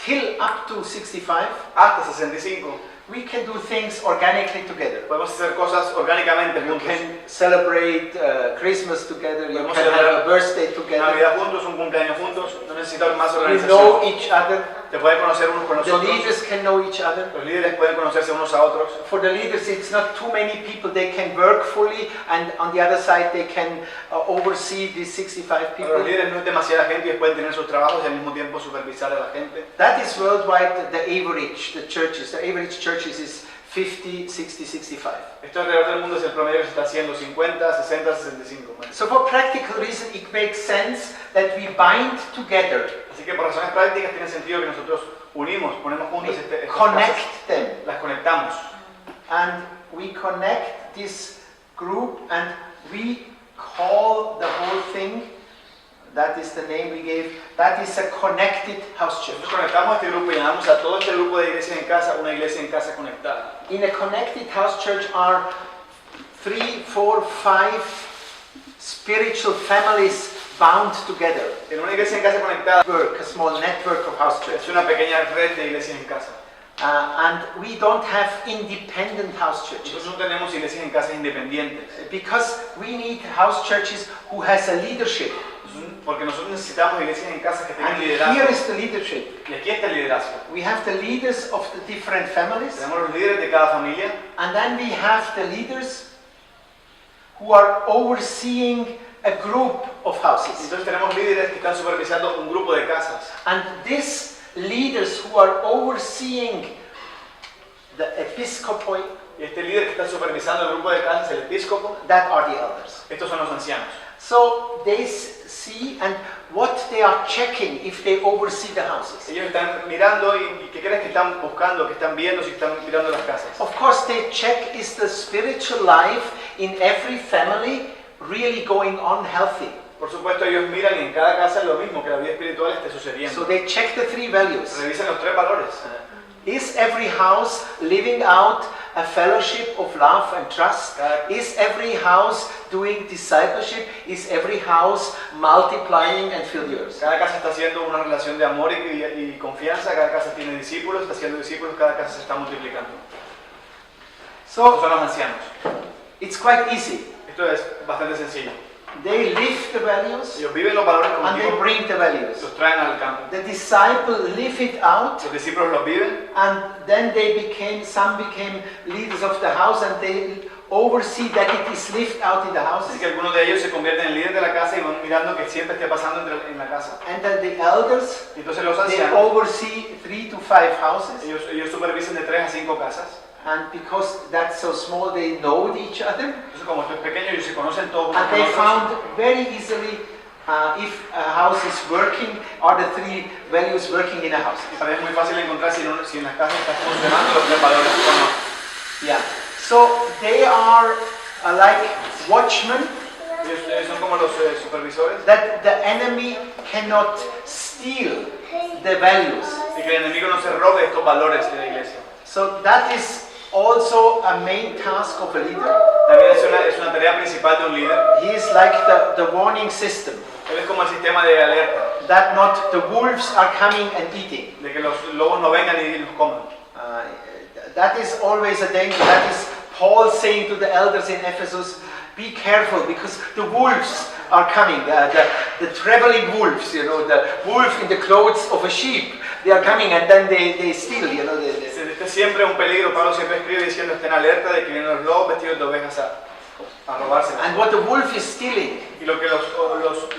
Till up to 65, Hasta 65 we can do things organically together. podemos hacer cosas orgánicamente You juntos. can celebrate Christmas together, you Podemos can have celebrar a birthday together. Navidad juntos, un cumpleaños juntos, no necesitamos más You organización. know each other. te pueden conocer unos con los The otros. leaders can know each other. Los líderes pueden conocerse unos a otros. For the leaders, it's not too many people. They can work fully, and on the other side, they can oversee these 65 Para los people. líderes no es demasiada gente y ellos pueden tener sus trabajos y al mismo tiempo supervisar a la gente. That is worldwide the average, the churches. The average churches is 50, 60, 65. Esto alrededor del mundo es el promedio que se está haciendo, 50, 60, 65. So for practical reason, it makes sense that we bind together, Así que por razones prácticas tiene sentido que nosotros unimos, ponemos juntos estas connect casas, them, las conectamos. and we connect this group, and we call the whole thing, that is the name we gave, that is a connected house church. Nosotros conectamos a este grupo y llamamos a todo este grupo de iglesias en casa, una iglesia en casa conectada. In a connected house church are 3, 4, 5 spiritual families bound together. En una iglesia en casa conectada Work, a small network of house churches. es una pequeña red de iglesias en casa. And we don't have independent house churches. Nosotros no tenemos iglesias en casa independientes, Because we need house churches who has a leadership. porque nosotros necesitamos iglesias en casa que tengan And here liderazgo. is the leadership. Y aquí está el liderazgo. We have the leaders of the different families, Tenemos los líderes de cada familia and then we have the leaders who are overseeing a group of y houses. entonces tenemos líderes que están supervisando un grupo de casas. And these leaders who are overseeing the episcopoi, Y este líder que está supervisando el grupo de casas, el episcopo, that are the elders. estos son los ancianos. So they see, and what they are checking if they oversee the houses. Ellos están mirando y ¿qué crees que están buscando, que están viendo si están mirando las casas? Of course, they check is the spiritual life in every family really going on healthy. Por supuesto, ellos miran y en cada casa es lo mismo, que la vida espiritual esté So sucediendo. they check the 3 values. Revisan los 3 valores. Is every house living out a fellowship of love and trust? Is every house doing discipleship? Is every house multiplying and fill yours? Cada casa está haciendo una relación de amor y confianza, cada casa tiene discípulos, está haciendo discípulos, cada casa se está multiplicando. Estos So son los ancianos. it's quite easy. Esto es bastante sencillo. They live the values Ellos viven los valores como and they tipo, bring the values. los traen al campo. The disciple live it out, Los discípulos los viven and then some became leaders of the house, and they oversee that it is lived out in the así houses. que algunos de ellos se convierten en líderes de la casa y van mirando que siempre esté pasando en la casa. And then the elders, Y entonces los they ancianos, oversee 3 to 5 houses. ellos supervisan de 3 a 5 casas. And because that's so small, they know each other. Entonces como esto es pequeño, ellos se conocen todos. And unos they con otros. found very easily if a house is working, are the 3 values working in a house. Y también es muy fácil encontrar si en las casas están funcionando los 3 valores o no. Yeah. So they are like watchmen Ellos son como los supervisores that the enemy cannot steal the values. y que el enemigo no se robe estos valores de la iglesia. So that is also a main task of a leader. También es una tarea principal de un líder. He is like the warning system Él es como el sistema de alerta, that not the wolves are coming and eating. de que los lobos no vengan y los coman. That is always a danger. That is Paul saying to the elders in Ephesus, be careful because the wolves are coming. The traveling wolves, you know, the wolf in the clothes of a sheep. They are coming and then they steal, you know. Este es siempre un peligro. Pablo siempre escribe diciendo estén alerta de que vienen los lobos vestidos de ovejas a robarse. And what the wolf is stealing, Y lo que los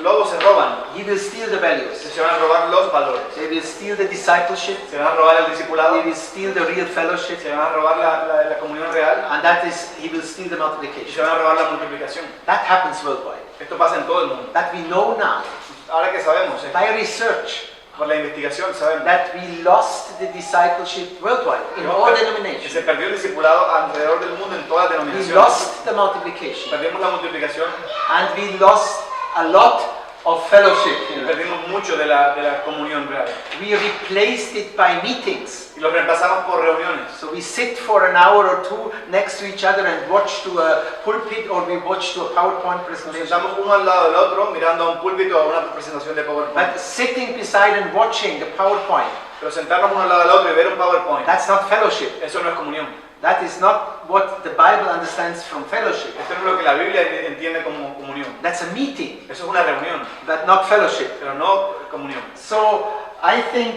lobos se roban, he will steal the values. se van a robar los valores. They will steal the discipleship. Se van a robar el discipulado, They will steal the real fellowship. se van a robar la comunión real And that is, he will steal the y se multiplication. van a robar la multiplicación. That happens worldwide. Esto pasa en todo el mundo. That we know now Ahora que sabemos, by research por la investigación sabemos that we lost the discipleship worldwide in all que denominations. se perdió el discipulado alrededor del mundo en todas las We denominaciones. lost the multiplication Perdimos la multiplicación and we lost a lot of fellowship. y perdimos mucho de la comunión real. We replaced it by meetings. Y lo reemplazamos por reuniones. So we sit for an hour or 2 next to each other and watch to a pulpit, or we watch to a PowerPoint Nos presentation. sentamos uno al lado del otro mirando a un púlpito o a una presentación de PowerPoint. But sitting beside and watching the PowerPoint, Pero sentarnos uno al lado del otro y ver un PowerPoint, that's not fellowship. eso no es comunión. That is not what the Bible understands from fellowship. Esto no es lo que la Biblia entiende como comunión. That's a meeting, Eso es una reunión, but not fellowship. pero no comunión. So I think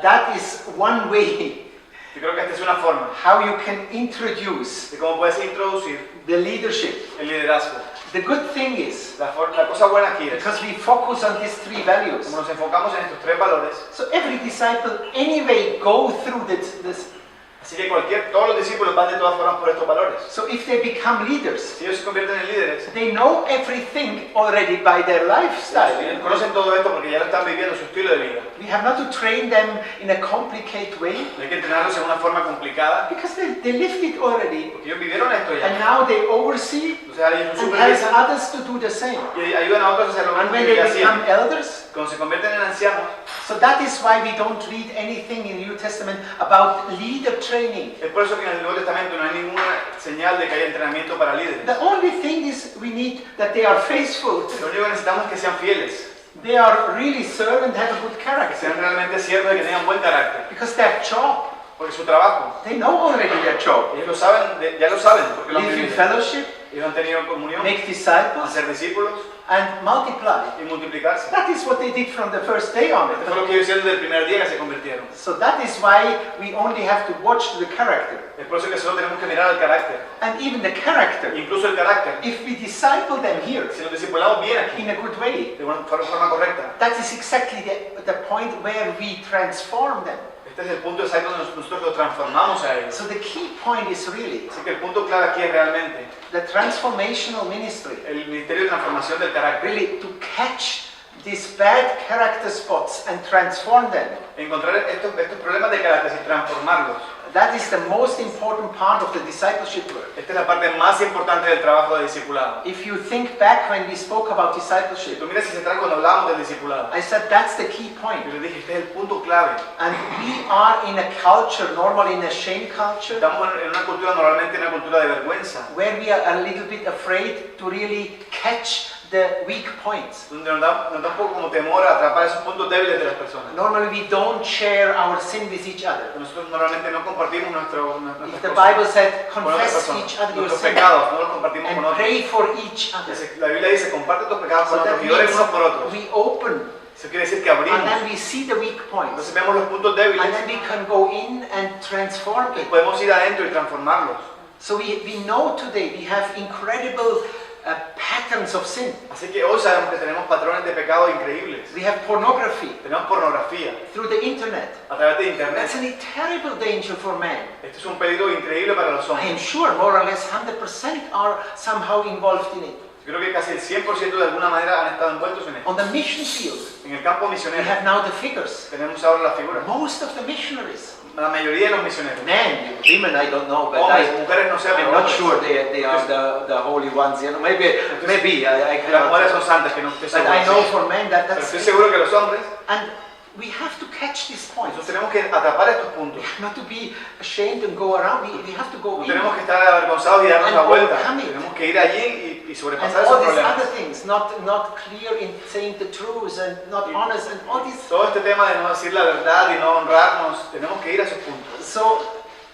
that is one way Yo creo que esta es una forma how you can introduce de cómo puedes introducir the leadership. el liderazgo. The good thing is, La cosa buena aquí es, because we focus on these three values, como nos enfocamos en estos tres valores, so every disciple anyway go through this. así que todos los discípulos van de todas formas por estos valores. So if they become leaders, Si ellos se convierten en líderes, they know everything already by their lifestyle. ellos conocen todo esto porque ya lo están viviendo, su estilo de vida. We have not to train them in a complicated way, No hay que entrenarlos en una forma complicada, because they lived it already, porque ellos vivieron esto and ya. now they oversee Entonces ellos and help supervisan others to do the same. y ayudan a otros a hacer lo And mismo when que they ellos hacían. become elders, Cuando se convierten en ancianos, so that is why we don't read anything in the New Testament about leader training. es por eso que en el Nuevo Testamento no hay ninguna señal de que haya entrenamiento para líderes. The only thing is we need that they are faithful. Lo único que necesitamos es que sean fieles, They are really serve and have a good que character. sean realmente siervos y que tengan buen carácter. Because their job, Porque su trabajo, they know already their job. ellos lo saben, ya lo saben, porque lo han Live in vivido. fellowship, Ellos han tenido comunión, make disciples, hacer discípulos and multiply. y multiplicarse. That is what they did from the first day on Esto fue lo it. que ellos hicieron desde el primer día que se convirtieron. So that is why we only have to watch the character. Es por eso que solo tenemos que mirar al carácter. And even the character, Incluso el carácter. if we disciple them here Si los discipulamos bien aquí, in a good way, de una forma correcta, that is exactly the point where we transform them. este es el punto exacto donde nosotros lo transformamos a ellos. So the key point is really Así que el punto clave aquí es realmente the transformational ministry. el ministerio de transformación del carácter. Really to catch these bad character spots and transform them. Encontrar estos problemas de carácter y transformarlos. That is the most important part of the discipleship work. Esta es la parte más importante del trabajo de discipulado. If you think back when we spoke about Si discipleship, tú miras hacia atrás cuando hablábamos del discipulado, I said that's the key point. yo les dije, este es el punto clave. And we are in a culture, normally in a shame culture, Estamos en una cultura, normalmente una cultura de vergüenza, where we are a little bit afraid to really catch the weak points. donde nos da un poco como temor a atrapar esos puntos débiles de las personas. Normally we don't share our sin with each other. Nosotros normalmente no compartimos nuestras If the cosas Bible said, con otras confess personas. each other your Nuestros sin pecados no los compartimos con and otros. pray for each other. La Biblia dice, comparte tus pecados con So otros that y oren means unos por otros. we open, Eso quiere decir que abrimos. and then we see the weak points, Entonces vemos los puntos débiles and then we can go in and transform y it. podemos ir adentro y transformarlos. So we know today we have incredible patterns of sin. Así que hoy sabemos que tenemos patrones de pecado increíbles. We have pornography Tenemos pornografía through the internet. a través de internet. That's a terrible danger for man. Esto es un peligro increíble para los I am hombres. sure more or less 100% are somehow involved in it. Yo creo que casi el 100% de alguna manera han estado envueltos en esto. On the mission field, En el campo we misionero have now the figures. tenemos ahora las figuras. Most of the missionaries, La mayoría de los misioneros, men, women, I don't know, but hombres, mujeres no sé, I'm pero not hombres. sure they are the holy ones. You know, maybe I Las mujeres cannot. son santas, que no estoy But seguro. I know Sí. for men Pero that's estoy seguro que los hombres, and we have to catch these points. nosotros tenemos que atrapar estos puntos. Not to be ashamed and go around. We have to go No in. tenemos que estar avergonzados y darnos And la vuelta. overcome it. Tenemos que ir allí y And sobrepasar all esos these problemas. other things, not clear in saying the truth and not honest and all these. Todo este tema de no decir la verdad y no honrarnos, tenemos que ir a esos puntos. So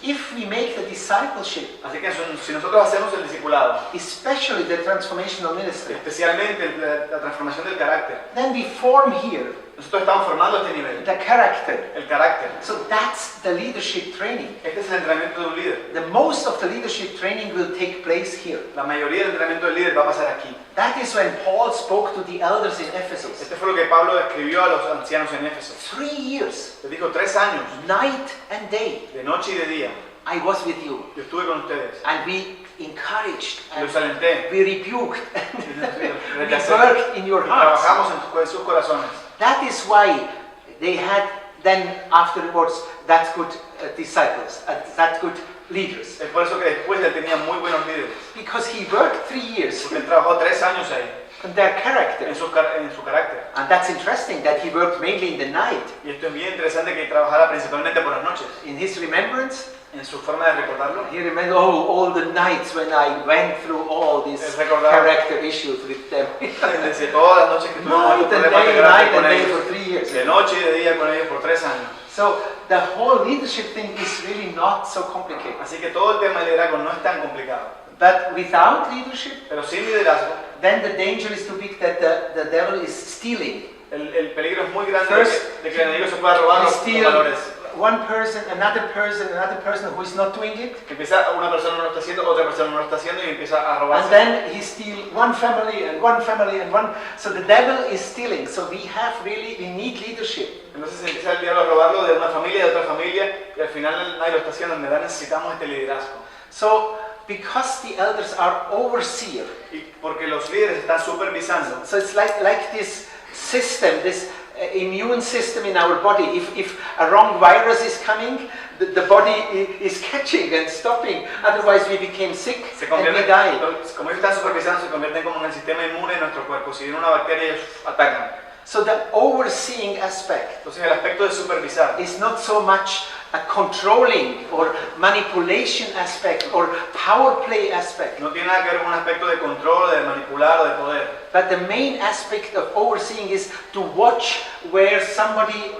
if we make the discipleship, Así que si nosotros hacemos el discipulado, especially the transformational ministry, especialmente la transformación del carácter, then we form here nosotros estamos formando este nivel, the character. el carácter. So that's the leadership training. Este es el entrenamiento de un líder. The most of the leadership training will take place here. La mayoría del entrenamiento del líder va a pasar aquí. That is when Paul spoke to the elders in Ephesus. Este fue lo que Pablo escribió a los ancianos en Éfeso. 3 years, Les dijo 3 años, night and day, de noche y de día. I was with you. Yo estuve con ustedes. And we encouraged and Los alenté. we rebuked and we Rechacé. worked in your hearts. Trabajamos en sus corazones. That is why they had then afterwards that good disciples, that good leaders. Es por eso que después él tenía muy buenos líderes. Because he worked 3 years Porque él trabajó 3 años ahí, on their character. en su carácter. And that's interesting that he worked mainly in the night. Y esto es bien interesante que trabajara principalmente por las noches. In his remembrance, En su forma de recordarlo, he remembered, oh, all the nights when I went through all these él recordaba character issues with them. desde todas las noches que tuvimos Night estos and problemas de day, carácter night con and day ellos. for 3 years. De noche y de día con ellos por 3 años. So the whole leadership thing is really not so complicated. Así que todo el tema del liderazgo no es tan complicado. But without leadership, Pero sin liderazgo, then the danger is too big that the devil is stealing El peligro es muy grande First, de que el enemigo se pueda robar we los steal valores. one person, another person who is not doing it. Empieza una persona no lo está haciendo, otra persona no lo está haciendo y empieza a And robarse. then he steals one family and one family and one. So the devil is stealing. So we need leadership. Entonces empieza el diablo a robarlo de una familia, de otra familia y al final nadie lo está haciendo. En verdad necesitamos este liderazgo. So because the elders are overseer. Y porque los líderes están supervisando. So it's like this system, this immune system in our body. If a wrong virus is coming, the body is catching and stopping. Otherwise we became sick and we die. Como ellos están supervisando, se convierten como en el sistema inmune de nuestro cuerpo. Si viene una bacteria, ellos atacan. So the overseeing aspect Entonces el aspecto de supervisar is not so much a controlling or manipulation aspect or power play aspect. no tiene nada que ver con un aspecto de control, de manipular o de poder. But the main aspect of overseeing is to watch where somebody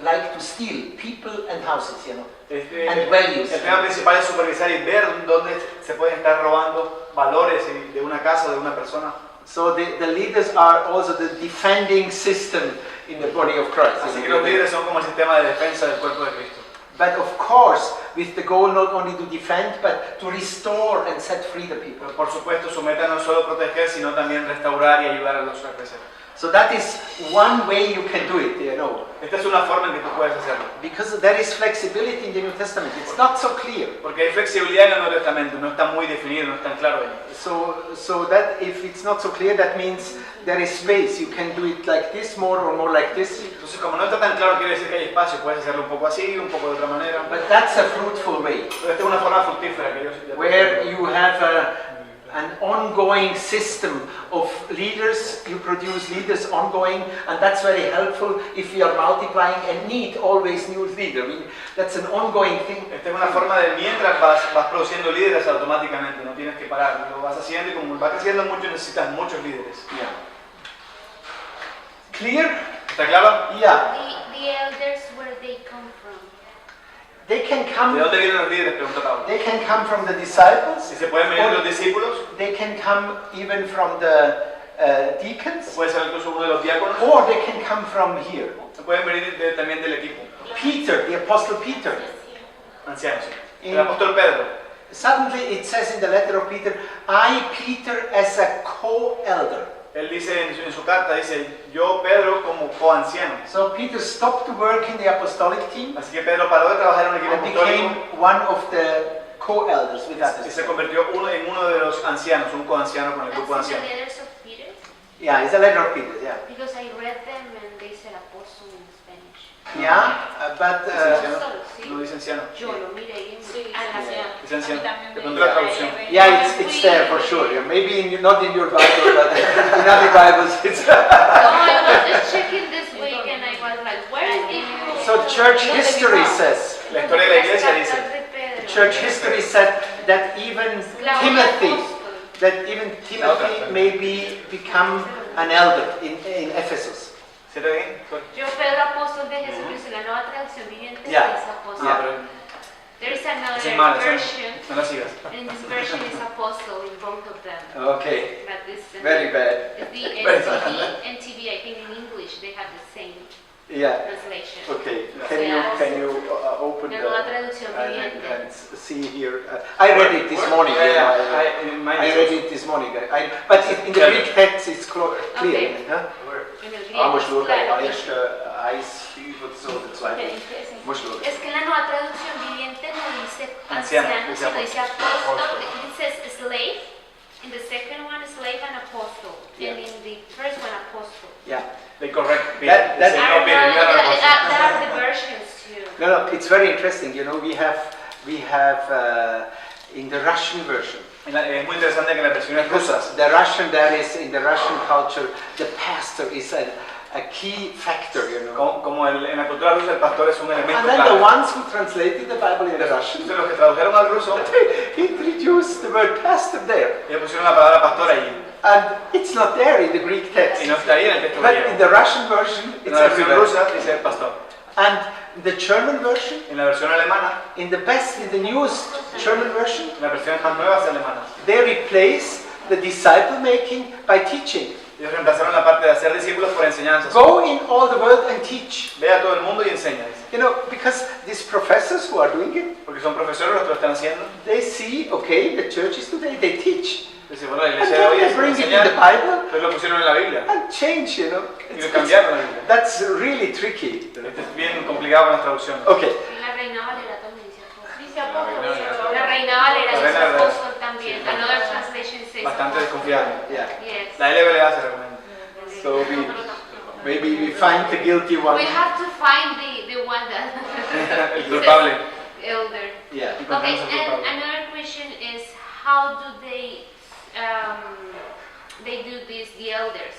like to steal people and houses, you know, and values. El tema principal es supervisar y ver dónde se pueden estar robando valores de una casa o de una persona. So the leaders are also the defending system in the body of Christ. Así que los líderes son como el sistema de defensa del cuerpo de Cristo. But of course, with the goal not only to defend, but to restore and set free the people. Pero por supuesto, su meta no es solo proteger, sino también restaurar y ayudar a los a crecer. So that is one way you can do it, you know. Esta es una forma en que tú puedes hacerlo. Because there is flexibility in the New Testament. It's not so clear. Porque hay flexibilidad en el Nuevo Testamento, no está muy definido, no es tan claro ahí. So that if it's not so clear, that means there is space. You can do it like this more or more like this. Entonces, como no está tan claro, quiere decir que hay espacio. Puedes hacerlo un poco así, un poco de otra manera. But that's a fruitful way, Pero esta es una forma fructífera que ellos ya where you have an ongoing system of leaders. You produce leaders ongoing, and that's very helpful if we are multiplying and need always new leaders. I mean, that's an ongoing thing. Esta es una forma de mientras vas produciendo líderes automáticamente, no tienes que parar, lo vas haciendo y como vas creciendo mucho necesitas muchos líderes. Yeah. Clear? ¿Está claro? Yeah. The elders, where they come from. They can ¿De come. dónde vienen los líderes? Pregunta Pablo. They can come from the disciples. Si se pueden venir de los discípulos, They can come even from the deacons, puede ser incluso uno de los diáconos, or they can come from here. pueden venir también del equipo. Peter, the apostle Peter. Ancianos. El apóstol Pedro. Suddenly it says in the letter of Peter, I, Peter, as a co-elder. Él dice en su carta, dice, yo Pedro como coanciano. So Peter stopped to work in the apostolic team Así que Pedro paró de trabajar en un equipo and became apostólico one of the co-elders with y others. se convirtió en uno de los ancianos, un coanciano con el That's grupo in anciano. the letters of Peter, Yeah, it's a letter of Peter, yeah. because I read them and they said apostle in Spanish. Yeah, but ¿Dice anciano? Apóstol, sí. No dice anciano. Yo lo miré en Sí, a la Dice anciano. también De me pronto la dice traducción. yeah, it's there for sure. Yeah. Maybe not in your Bible, but in other Bibles it's... No, I was just checking this week and I was like, where is it? So church history says, La historia de la iglesia dice, church history said that even Timothy maybe become an elder in Ephesus. ¿cierto bien? Yo, Pedro, apóstol de Jesucristo, la nueva traducción viviente Yeah. es apóstol. Ah, pero There is esa es another mala, version, no la sigas. and this version is apostle in both of them. Okay, But this very bad. the Very NTV, I think in English they have the same Yeah. translation. Okay. Can you open La nueva traducción viviente. and see here? I read it this morning. I read it this morning. But in the Greek text it's clear. Okay. Huh? En el griego Musst es schauen, claro. der erste 1, 5 so, der zweite. Musst schauen. Es que la nueva traducción viviente no dice Anciano, anciano, dice sino dice apóstol. It says slave. In the second one, slave and apostle. Yeah. And in the first one, apostle. Yeah. They correct Peter. That- Dice, I no, don't Peter, know, you are an apostle. there are the versions too. No, it's very interesting. You know, we have in the Russian version. Es muy interesante que en las versiones rusas, The Russian, there is in the Russian culture, the pastor is a key factor. You know. como en la cultura rusa el pastor es un elemento And then the clave. ones who translated the Bible in the Russian, Entonces los que tradujeron al ruso, they introduced the word pastor there. ellos pusieron la palabra pastor ahí. And it's not there in the Greek text. Y no está ahí en el texto But in griego. the Russian version, En it's la versión everywhere. rusa dice el pastor. And the German version, En la versión alemana, in the newest German version, en las versiones más nuevas alemanas, they replace the disciple making by teaching. Ellos reemplazaron la parte de hacer discípulos por enseñanza. Go in all the world and teach. Ve a todo el mundo y enseña. Dice. You know, because these professors who are doing it, Porque son profesores los que lo están haciendo. they see, okay, the churches today, they teach. Dice, bueno, la And iglesia de hoy then es they bring it in the enseñar. Bible Entonces lo pusieron en la Biblia. and change, you know. Y lo cambiaron la Biblia. That's really tricky. Esto es bien complicado con las traducciones. Okay. Y la Reina Valera también dice apóstol. Dice apóstol. La Reina Valera La dice Reina Valera. apóstol también. Sí. Another translation says Bastante apostle. desconfiable. Yeah. Yes. La LBLA se recomienda. So maybe we find the guilty one. We have to find the one that El culpable. elder. Yeah. Okay, and another question is how do they do this, the elders?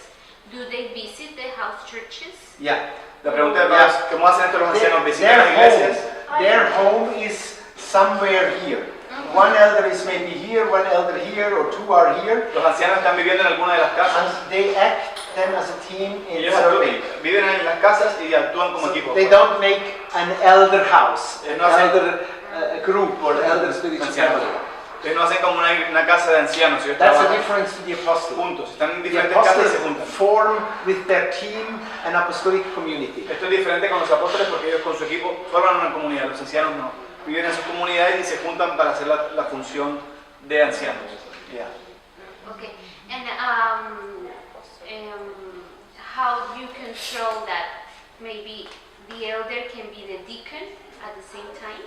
Do they visit the house churches? Yeah. La pregunta es, más, ¿cómo hacen esto los ancianos? ¿Visitan Their las iglesias? their home is somewhere here. One elder is maybe here, one elder here, or two are here. Los ancianos están viviendo en alguna de las casas. And they act them as a team in Ellos serving. viven en las casas y actúan como So equipo. they don't make an elder house, an No hacen- elder group, or elder spiritual Ancianos. family. Ellos no hacen como una casa de ancianos. Ellos That's the trabajan difference to the apostles. juntos. Están en The diferentes casas y apostles se juntan. form with their team an apostolic community. Esto es diferente con los apóstoles porque ellos con su equipo forman una comunidad. Los ancianos no. Viven en sus comunidades y se juntan para hacer la función de ancianos. Yeah. Okay, and how do you control that maybe the elder can be the deacon at the same time?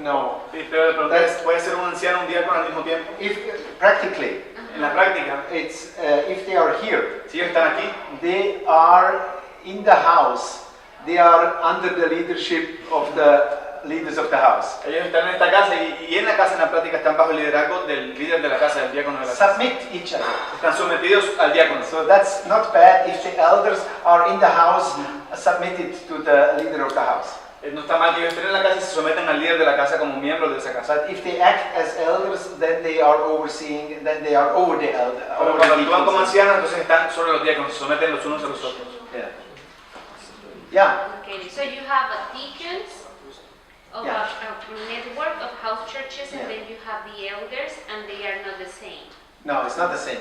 No. Sí, pero la pregunta es, ¿puede ser un anciano un diácono al mismo tiempo? If practically, En la práctica, it's if they are here, si ellos están aquí, they are in the house. They are under the leadership of the leaders of the house. ellos están en esta casa y en la casa en la práctica están bajo el liderazgo del líder de la casa, del diácono de la casa. Submit each other. Están sometidos al diácono. So that's not bad if the elders are in the house submitted to the leader of the house. No está mal que ellos estén en la casa y se someten al líder de la casa como miembros de esa casa. But if they act as elders, then they are overseeing, then they are over the elder. Pero Over cuando the actúan como deacons. ancianos, entonces están sobre los diáconos, se someten los unos a los otros. Yeah. Yeah. Okay, so you have a deacons of Yeah. a network of house churches, Yeah. and then you have the elders, and they are not the same. No, it's not the same.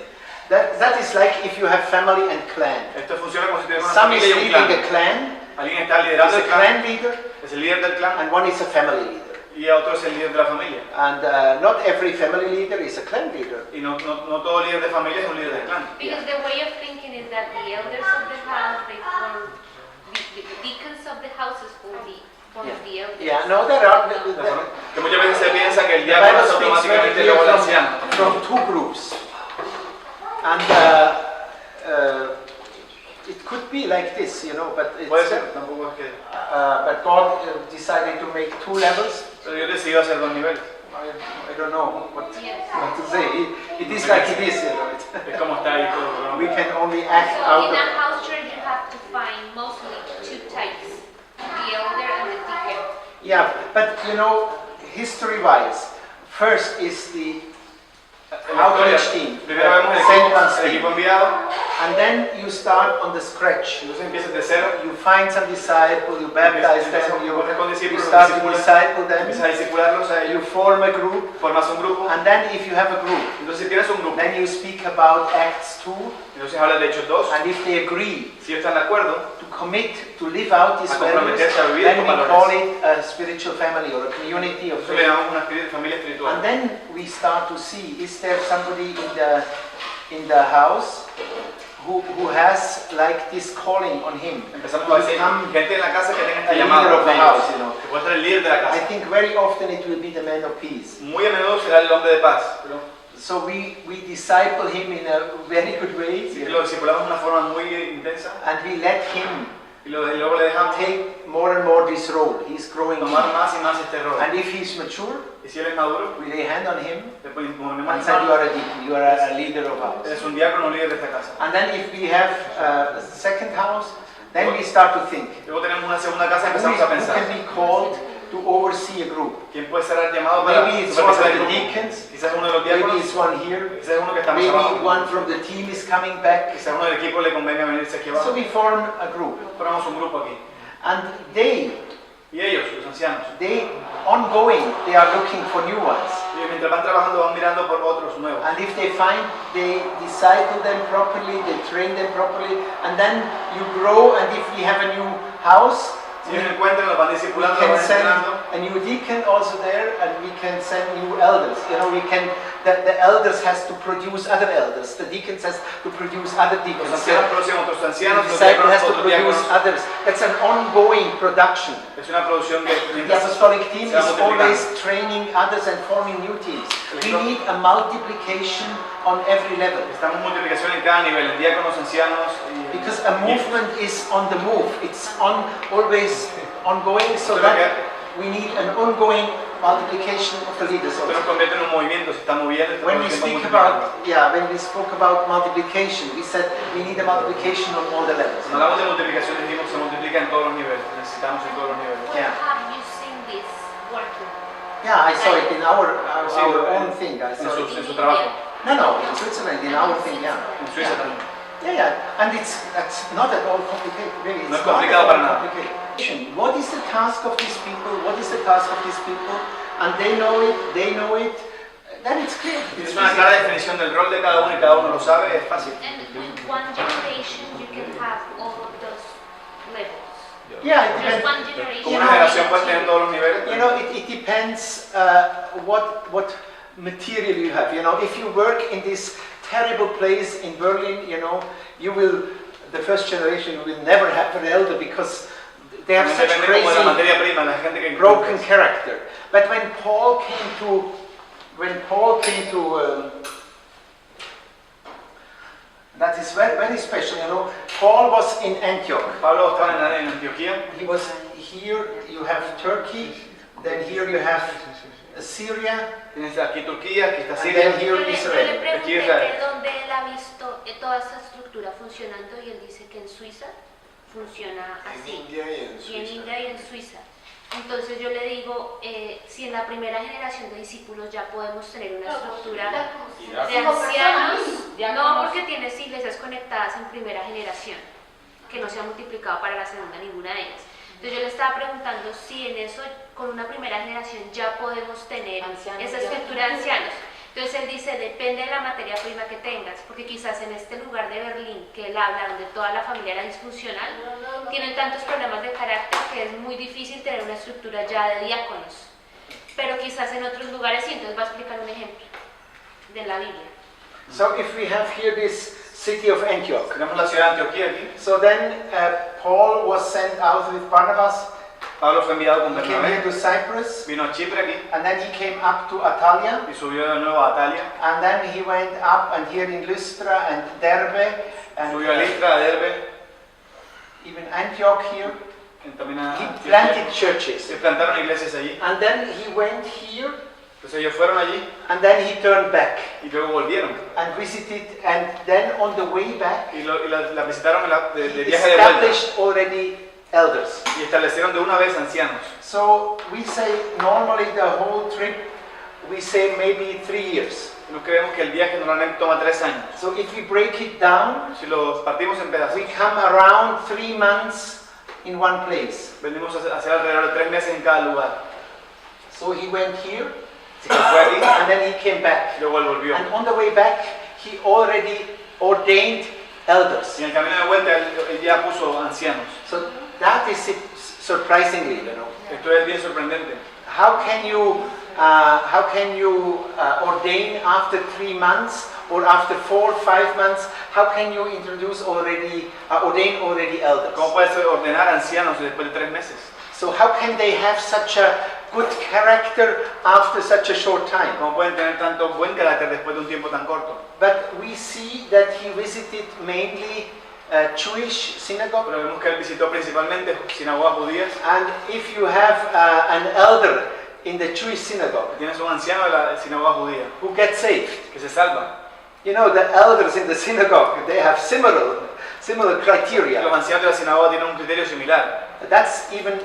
That is like if you have family and clan. Esto funciona como si tuvieras una Some is familia y un leading clan. a clan, Alguien está is liderando a el clan, clan leader, es el líder del clan, and one is a family leader. y otro es el líder de la familia. And not every family leader is a clan leader. Y no todo líder de familia es un líder del clan. Because the way of thinking is that the elders of the house, they form the deacons of the houses form the elders. Yeah, no, there are. Que muchas veces se piensa que el The diácono Bible es speaks very automáticamente clear luego el anciano. from two groups. And it could be like this, you know, but Puede it's, ser, tampoco es que... but God decided to make two levels. Pero Dios decidió hacer dos niveles. I don't know what Yes. to say. It is like it is, you know. Es como está ahí todo. We can only act So out in a of. house church, you have to find mostly two types: the elder and the deacon. Yeah, but you know, history-wise, first is the En la historia, outreach team, primero vemos sent ones el team, equipo enviado, and then you start on the scratch. entonces empiezas de cero, You find some disciple, you baptize them, you start to disciple them, empiezas a discipularlos a you ellos, form a group, formas un grupo, and then if you have a group, entonces si tienes un grupo, then you speak about Acts 2, entonces hablas de Hechos 2, and if they agree si ellos están de acuerdo, to commit to live out these A values, comprometerse a vivir then con we valores. call it a spiritual family or a community of eso le faith. llamamos una familia espiritual. And then we start to see, is there somebody in the house who has like this calling on him? Empezamos a decir, Become gente en la casa que tenga a esta leader llamada, of the house, you know. que puede ser el líder de la I casa. think very often it will be the man of peace. Muy a menudo será el hombre de paz. So we disciple him in a very good way, Así que lo discipulamos de una forma muy intensa and we let him y luego le dejamos take more and more this role. He's growing tomar in. más y más este rol. And if he's mature, Y si él es maduro, we lay hand on him le ponemos and en say, you mano. are a deacon, you are a leader of ours. Es un diácono, un líder de esta casa. And then if we have a second house, then we start to think, Luego tenemos una segunda casa y who empezamos a can pensar. be called to oversee a group? ¿Quién puede ser llamado para Maybe it's one of supervisar el the grupo? deacons, Quizás uno de los maybe diáconos, it's one here, quizás uno que está más maybe abajo. one from the team is coming back. Quizás uno del equipo le convenga venirse aquí So abajo. we form a group. Formamos un grupo aquí. And they Y ellos, los ancianos, they are looking for new ones. y mientras van trabajando van mirando por otros nuevos. And if they find, they disciple them properly, they train them properly, and then you grow, and if we have a new house, Si ellos encuentran, los van we discipulando, los can van send entrenando. a new deacon also there, and we can send new elders. You know, the elders has to produce other elders, the deacons has to produce other Los deacons. ancianos producen otros The ancianos, los disciple has diáconos to otros produce diáconos. others. That's an ongoing production. Es una producción que The mientras apostolic team se va is multiplicando. always training others and forming new teams. We need a multiplication on every level. Estamos en multiplicación en cada nivel, en diáconos, ancianos y Because a movement is on the move. It's always ongoing, so that we need an ongoing multiplication of the leaders. Esto nos convierte en un movimiento, se está moviendo, está When todo we el tiempo speak multiplicando. about, when we spoke about multiplication, we said we need a multiplication on all the levels. Cuando hablamos de multiplicación decimos que se multiplica en todos los niveles, necesitamos en todos los niveles. Where Yeah. have you seen this working? Yeah, I saw it in our Sí, own thing. I En saw su, it. en su trabajo, No, in Switzerland, in our thing, yeah. en Suiza también. Yeah, and it's not at all complicated, really. No It's es not complicado at all para nada. complicated. What is the task of these people? What is the task of these people? And they know it, then it's clear. Es It's una easy. clara definición del rol de cada uno y cada uno lo sabe, es fácil. And with one generation, you can have all of those levels. Yeah, it There's depends. one generation. Como una generación puede tener todos los niveles. You know, it depends what material you have. You know, if you work in this terrible place in Berlin, you know, the first generation will never have an elder because they have such Depende como de la crazy, materia prima, la gente que broken character. But when Paul came to that is very, very special. You know, Paul was in Antioch. Pablo estaba en Antioquía, He was here. You have Turkey. Then here you have Syria. tienes aquí Turquía, aquí está And Siria. then here Yo le Israel. pregunté Israel. que dónde él ha visto toda esa estructura funcionando y él dice que en Suiza funciona así. India y en Y en Suiza. India y en Suiza. Entonces yo le digo, si en la primera generación de discípulos ya podemos tener una estructura de ancianos, no porque tienes iglesias conectadas en primera generación, que no se ha multiplicado para la segunda ninguna de ellas. Entonces yo le estaba preguntando si en eso, con una primera generación, ya podemos tener Ancianos, esa ya. estructura de ancianos. Entonces él dice, depende de la materia prima que tengas, porque quizás en este lugar de Berlín que él habla, donde toda la familia era disfuncional, tienen tantos problemas de carácter que es muy difícil tener una estructura ya de diáconos. Pero quizás en otros lugares sí, entonces va a explicar un ejemplo de la Biblia. So if we have here this city of Antioch, Tenemos la ciudad de Antioquía aquí. so then Paul was sent out with Barnabas. Pablo fue enviado con He came here Bernabé, to Cyprus, vino a Chipre aquí and then he came up to Atalia, y subió de nuevo a Atalia, and then he went up and here in Lystra and Derbe, and subió a Listra, a Derbe, even Antioch here. también a He Antioquía. planted churches, Se plantaron iglesias allí, and then he went here, entonces ellos fueron allí and then he turned back y luego volvieron. and visited, and then on the way back, Y la visitaron de he viaje de vuelta established already elders. y establecieron de una vez ancianos. So we say normally the whole trip, we say maybe 3 years. No creemos que el viaje normalmente toma 3 años. So if we break it down, Si lo partimos en pedazos, we come around 3 months in one place. venimos a hacer alrededor de 3 meses en cada lugar. So he went here, Así que fue allí and then he came back. y luego él volvió. And on the way back, he already ordained elders. Y en el camino de vuelta él ya puso ancianos. So that is it, surprisingly, you know. Esto es bien sorprendente. How can you ordain after 3 months or after 4 or 5 months? How can you ordain already elders? ¿Cómo puedes ordenar ancianos después de 3 meses? So how can they have such a good character after such a short time? ¿Cómo pueden tener tanto buen carácter después de un tiempo tan corto? But we see that he visited mainly Jewish synagogue. Pero vemos que él visitó principalmente sinagogas judías. And if you have an elder in the Jewish synagogue Tienes un anciano de la sinagoga judía who gets saved, que se salva. you know, the elders in the synagogue, they have similar Los criteria. ancianos de la sinagoga tienen un criterio similar. That's even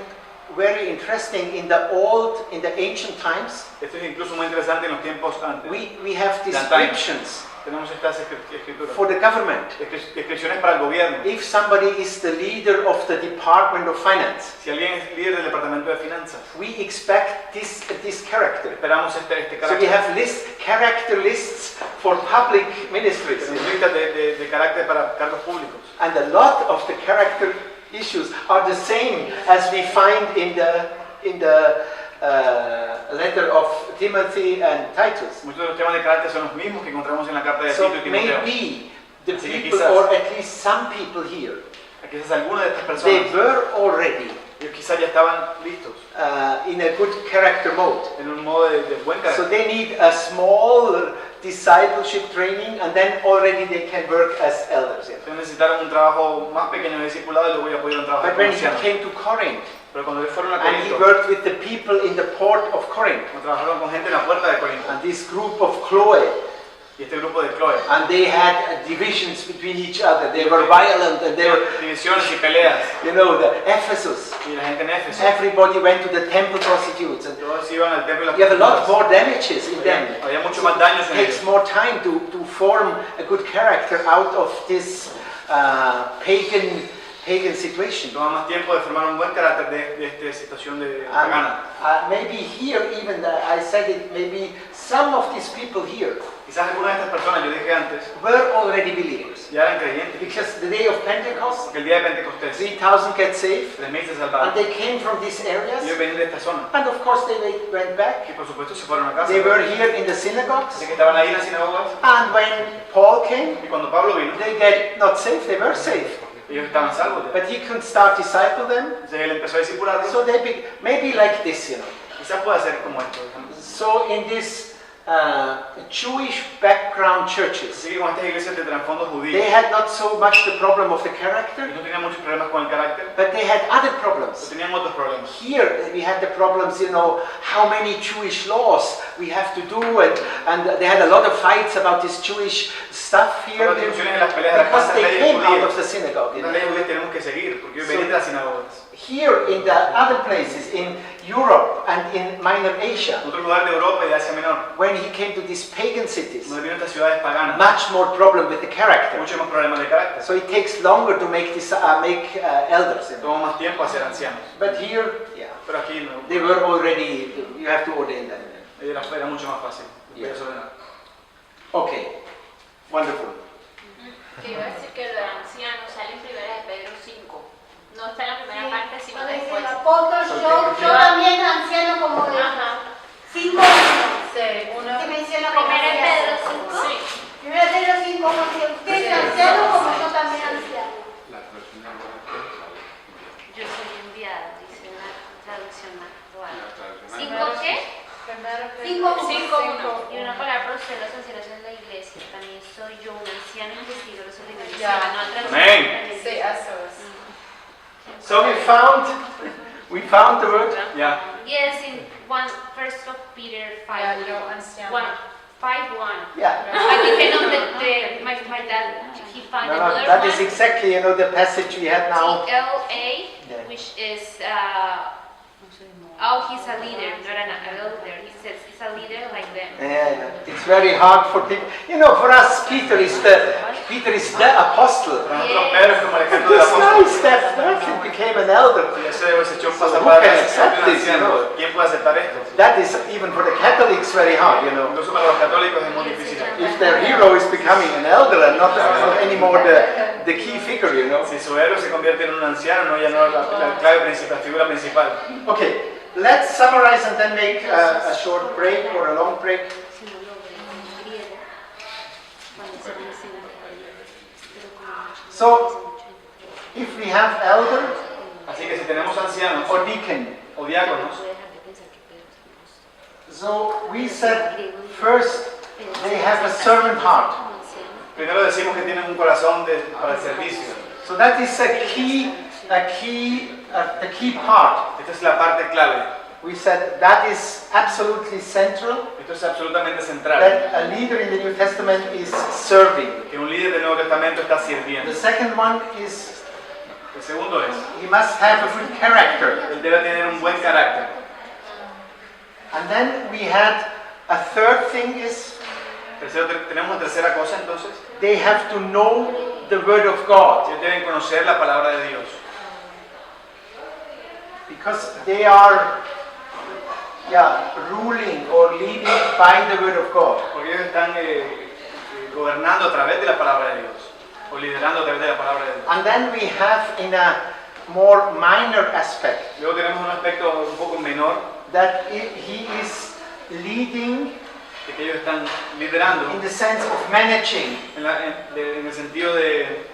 very interesting in the ancient times. Esto es incluso muy interesante en los tiempos antes. We have descriptions Tenemos estas escrituras. For the government. Descripciones para el gobierno. If somebody is the leader of the Department of Finance, Si alguien es líder del departamento de finanzas, we expect this character. esperamos este So we carácter. have character lists for public ministries. Tenemos listas de carácter para cargos públicos. And a lot of the character issues are the same as we find in the letter of Timothy and Titus. Muchos de los temas de carácter son los mismos que encontramos en la carta de So Tito y Timoteo. maybe the Así que people, quizás- or at least some people here, Quizás algunas de estas they personas, were already ellos quizás ya estaban listos in a good character mode. en un modo de buen So carácter. they need a small discipleship training, and then already they can work as elders. Entonces necesitaron un trabajo más pequeño de discipulado y luego ya pudieron trabajar But con when he ancianos. came to Corinth, Pero cuando ellos fueron a and he Corinto, worked with the people in the port of Corinth, cuando trabajaron con gente en la puerta de Corinto, and this group of Chloe, y este grupo de Chloe, and they had divisions between each other. They were violent, and they were, divisiones y peleas, the Ephesus. y la gente en Éfeso, Everybody went to the temple prostitutes, and todos iban al templo y las you have a lot prostitutas. more damages in them. Había mucho más daños It en takes ellos. more time to form a good character out of this pagan situation. Toma más tiempo de formar un buen carácter de esta situación de pagana. Maybe here, even I said it, maybe some of these people here Quizás algunas de estas personas, yo dije antes, were already believers. ya eran creyentes. Because the day of Pentecost, Porque el día de Pentecostés, 3,000 get saved, 3,000 se and salvaron. they came from these Y ellos areas, venían de esta zona. and of course they went back. Y por supuesto se fueron a casa. They were here in the synagogues, Así que estaban ahí en las sinagogas. and when Paul came, Y cuando Pablo vino, they get not saved, they were saved. ellos estaban salvos ya. But he couldn't start disciple them, Entonces él empezó a discipularlos. so they maybe like this, Quizás pueda ser como esto. So in these Jewish background churches, Así que con estas iglesias de trasfondo they judío, had not so much the problem of the character, no tenían muchos problemas con el carácter, but they had other pero problems. tenían otros problemas. Here we had the problems, how many Jewish laws we have to do, and they had a lot of fights about this Jewish stuff here, Las discusiones en las peleas de las because they leyes came out of judías. the synagogue. Las leyes judías tenemos que seguir, porque ellos venían de las sinagogas. Here in the other places, in Europe and in Minor Asia, En otros lugares de Europa y de Asia Menor, when he came to these pagan cities, donde vino estas ciudades paganas, much more problem with the character. muchos más problemas de carácter. So it takes longer to make elders. Toma más tiempo a ser ancianos. But here, yeah, Pero aquí no. they were already, you have to ordain them. Era mucho más fácil. Yeah. Eso era. Okay, wonderful. Que iba a decir que lo de ancianos sale en 1 de Pedro 5. No está en la primera parte, sino Cuando dice después. el apóstol, yo también anciano como de Ajá. 5 años. Sí, uno. Se menciona como 1 de Pedro anciano. 5. Sí. 1 de Pedro 5, porque usted es anciano como yo también anciano. Yo soy enviado, dice la traducción actual. La ¿5 qué? 5:1. Y una palabra para ustedes los ancianos en la iglesia. También soy yo un anciano investigador de los elementos. Ya. No traducción. Amén. Sí, eso es. So we found the word. Ya. Yes, in 1 Peter 5. Ya, yo anciano. 5:1. Yeah. Aquí que my dad, he found No, another that one. is exactly, the passage we had now. TLA, Yeah. which is, he's a leader, not an elder. He says he's a leader like them. Yeah, it's very hard for people. For us, Peter is the apostle. Para nosotros Pedro es como el ejemplo del This guy apóstol. stepped back and became an elder. Y ese echó un So paso who para can atrás, se accept convirtió en this, anciano. ¿Quién puede aceptar esto? That is even for the Catholics very hard. Incluso para los católicos es muy difícil. If their hero is becoming an elder and not anymore the key figure, Si su héroe se convierte en un anciano, no ya no la clave principal, la figura principal. Okay, let's summarize and then make a short break or a long break. Si no lo ven en griego, cuando se menciona, pero como So, if we have elder Así que si tenemos ancianos or deacon, o diáconos, puede dejar de pensar que Pedro es apóstol. so we said first they have a servant heart. primero decimos que tienen un corazón para el servicio. So that is the key part. Esta es la parte clave. We said that is absolutely central. Esto es absolutamente central. That a leader in the New Testament is serving. Que un líder del Nuevo Testamento está The sirviendo. second one is El segundo es, he must have a good character. él debe tener un buen carácter. And then we had a third thing is Tenemos una tercera cosa entonces. They have to know the Word of God. Ellos deben conocer la palabra de Dios. Because they are ruling or leading by the Word of God. Porque ellos están gobernando a través de la palabra de Dios. O liderando a través de la palabra de Dios. And then we have in a more minor aspect Luego tenemos un aspecto un poco menor. that he is leading De que ellos están liderando. in the sense of managing. En el sentido de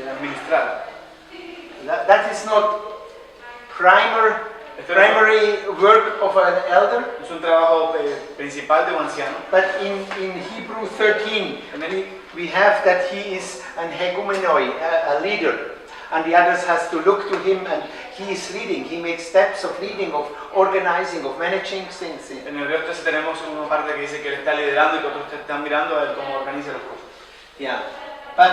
administrar. That is not primary work of an elder, Es un trabajo principal de un anciano. but in Hebrew 13 we have that he is an hegumenoi, a leader, and the others has to look to him, and he is leading. He makes steps of leading, of organizing, of managing things. En Enviado 13 tenemos una parte que dice que él está liderando y que otros están mirando a ver cómo organiza las cosas. Yeah, but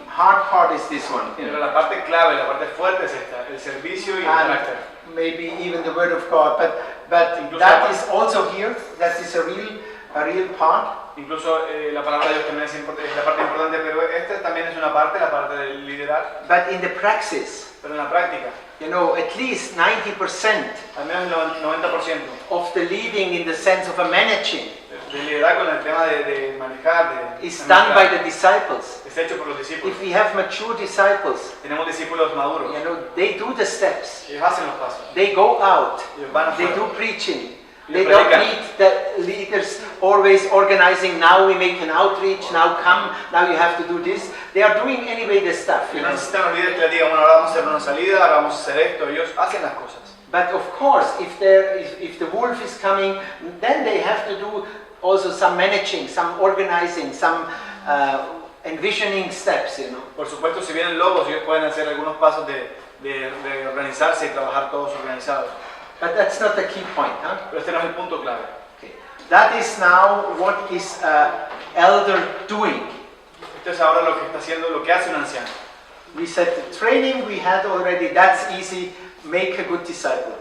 hard part is this one. Pero la parte clave, la parte fuerte es esta, el servicio y el carácter. Maybe even the Word of God, but that is also here. That is a real part. Incluso la palabra de Dios también es la parte importante, pero esta también es una parte, la parte del liderar. But in the praxis, Pero en la práctica, at least 90% al menos el 90% of the leading in the sense of a managing del liderazgo en el tema de manejar, is done by the disciples. es hecho por los discípulos. If we have mature disciples, Tenemos discípulos maduros. they do the steps. Ellos hacen los pasos. They go out. Ellos van They afuera. do preaching. Ellos They don't predican. need the leaders always organizing, now we make an outreach, now come, now you have to do this. They are doing anyway the stuff. No necesitan los líderes que les digan, bueno, ahora vamos a hacer una salida, ahora vamos a hacer esto. Ellos hacen las cosas. But of course, if the wolf is coming, then they have to do also some managing, some organizing, some envisioning steps. Por supuesto, si vienen lobos, ellos pueden hacer algunos pasos de organizarse y trabajar todos organizados. But that's not the key point, huh? Pero este no es el punto clave. Okay. That is now what is an elder doing. Esto es ahora lo que está haciendo, lo que hace un anciano. We said the training we had already, that's easy, make a good disciple.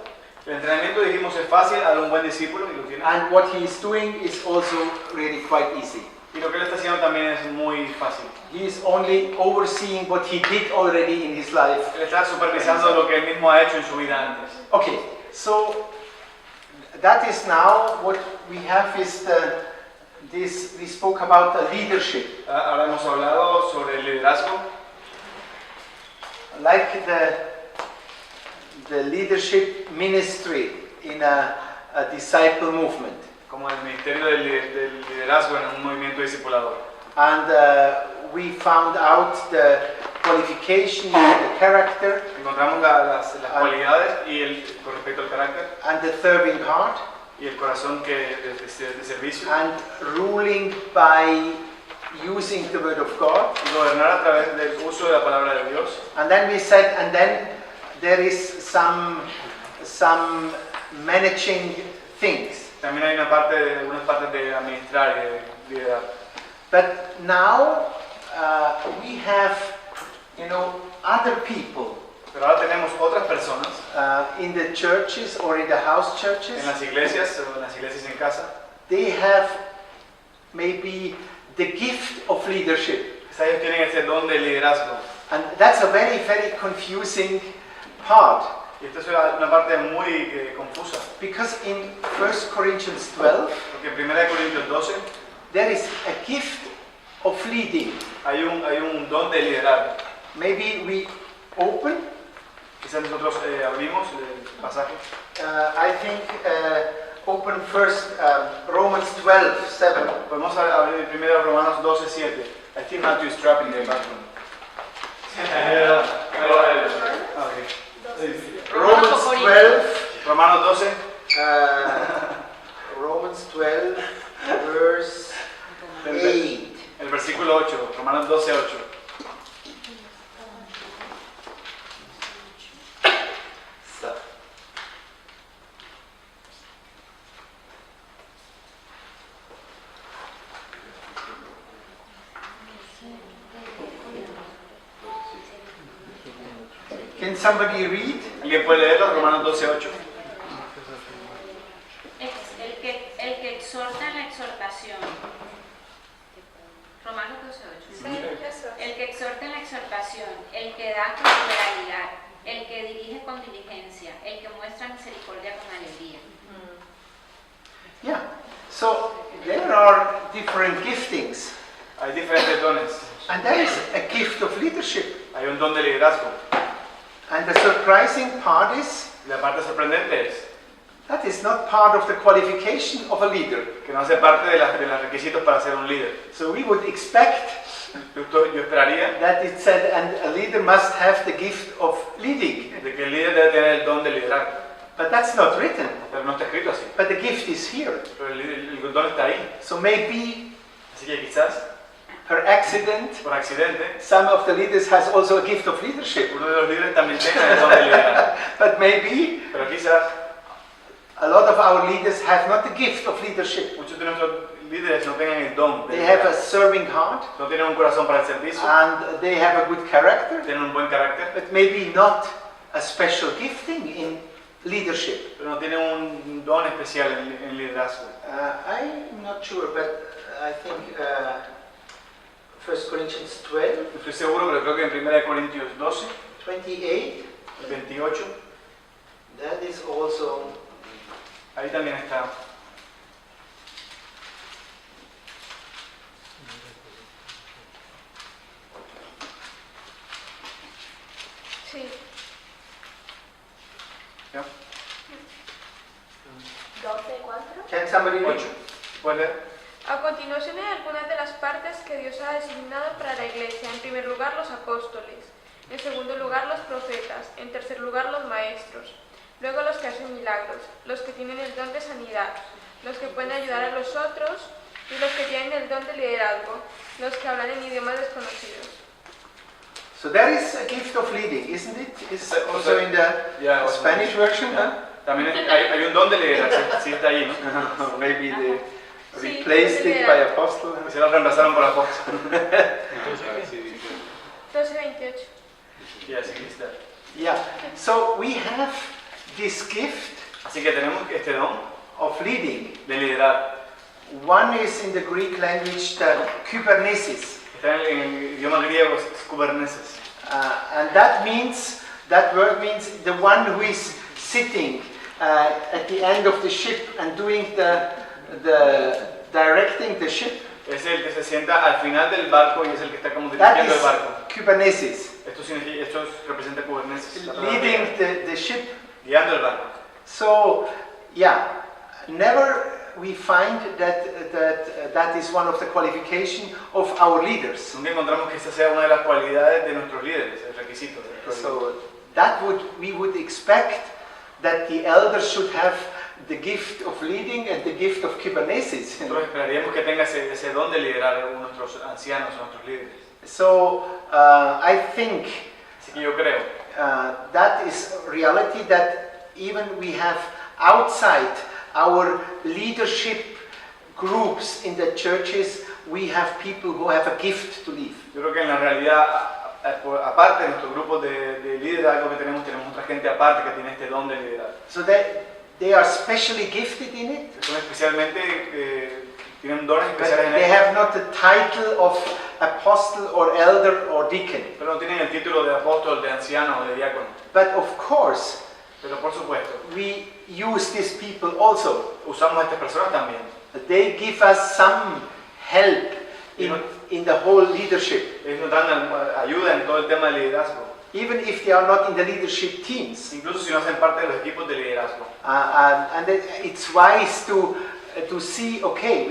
El entrenamiento dijimos es fácil, hazlo un buen discípulo y lo tiene. And what he is doing is also really quite easy. Y lo que él está haciendo también es muy fácil. He is only overseeing what he did already in his life. Él está supervisando lo que él mismo ha hecho en su vida antes. Okay, so that is now what we have is we spoke about the leadership. Ahora hemos hablado sobre el liderazgo. Like the leadership ministry in a disciple movement. Como el ministerio del liderazgo en un movimiento discipulador. And we found out the qualification, the character, Encontramos las cualidades y con respecto al carácter and the serving heart, y el corazón de servicio. and ruling by using the Word of God. Y gobernar a través del uso de la palabra de Dios. And then we said, and then there is some managing things. También hay algunas partes de administrar y de liderar. But now we have, other people Pero ahora tenemos otras personas in the churches or in the house churches. en las iglesias o en las iglesias en casa. They have maybe the gift of leadership. Ellos tienen ese don de liderazgo. And that's a very, very confusing part. Y esta es una parte muy confusa. Because in 1 Corinthians 12, Porque en 1 Corintios 12 there is a gift of leading. hay un don de liderar. Maybe we open. Quizás nosotros abrimos el pasaje. I think open first Romans 12:7. Podemos abrir primero Romanos 12:7. I think Matthew is trapping the background. Romans 12. Romanos 12. Romans 12, verse 8. El versículo 8. Romanos 12:8. Can somebody read? ¿Alguien puede leerlo? Romanos 12:8. Es el que exhorta en la exhortación, el que exhorta en la exhortación, el que da con liberalidad, el que dirige con diligencia, el que muestra misericordia con alegría. Yeah. So there are different giftings, Hay diferentes dones. and there is a gift of leadership. Hay un don de liderazgo. And the surprising part is Y la parte sorprendente es that is not part of the qualification of a leader. que no hace parte de los requisitos para ser un líder. So we would expect Yo esperaría that it said, and a leader must have the gift of leading. de que el líder debe tener el don de liderar. But that's not written. Pero no está escrito así. But the gift is here. Pero el don está ahí. So maybe Así que quizás, per accident, por accidente, some of the leaders has also a gift of leadership. uno de los líderes también tenga el don de liderar. But maybe Pero quizás a lot of our leaders have not the gift of leadership. muchos de nuestros líderes no tengan el don de They have a liderar. serving heart No tienen un corazón para el servicio, and they have a good character, tienen un buen carácter, but maybe not a special gifting in leadership. pero no tienen un don especial en liderazgo. I'm not sure, but I think 1 Corinthians 12, No estoy seguro, pero creo que en 1 Corintios 12, 28, 28, that is also ahí también está. Sí. ¿Ya? 12:4. Can somebody read? 8. ¿Puedes leer? A continuación hay algunas de las partes que Dios ha designado para la iglesia. En primer lugar, los apóstoles. En segundo lugar, los profetas. En tercer lugar, los maestros. Luego, los que hacen milagros. Los que tienen el don de sanidad. Los que pueden ayudar a los otros. Y los que tienen el don de liderazgo. Los que hablan en idiomas desconocidos. So there is a gift of leading, isn't it? It's So- also so- in the Yeah, also- Spanish version, huh? También hay un don de liderar, sí está ahí, ¿no? Maybe they Sí, replaced de it by liderazgo. apostle. Se lo reemplazaron por apóstol. 12:28. Y así que está. Yeah. So we have this gift Así que tenemos este don of leading. de liderar. One is in the Greek language the kybernesis, Está en el idioma griego, es kubernetes. and that word means the one who is sitting at the end of the ship and doing the directing the ship. Es el que se sienta al final del barco y es el que está como That dirigiendo is el barco. kybernesis, Esto representa kubernetes, la palabra leading griega. the ship. Guiando el barco. So, yeah, never we find that is one of the qualifications of our leaders. Nunca encontramos que esa sea una de las cualidades de nuestros líderes, el requisito. de nuestros líderes. So we would expect that the elders should have the gift of leading and the gift of kybernesis. Nosotros esperaríamos que tenga ese don de liderar a nuestros ancianos, a nuestros líderes. So I think Así que yo creo that is reality that even we have outside our leadership groups in the churches, we have people who have a gift to lead. Yo creo que en la realidad, aparte de nuestros grupos de liderazgo que tenemos otra gente aparte que tiene este don de liderar. So that they are specially gifted in it, Son especialmente, tienen dones but especiales en they esto, have not the title of apostle or elder or deacon. pero no tienen el título de apóstol, de anciano o de diácono. But of course, Pero por supuesto, we use these people also. usamos a estas personas también. They give us some help in the whole leadership, Ellos nos dan ayuda en todo el tema de liderazgo, even if they are not in the leadership teams. incluso si no hacen parte de los equipos de liderazgo. And it's wise to see, okay,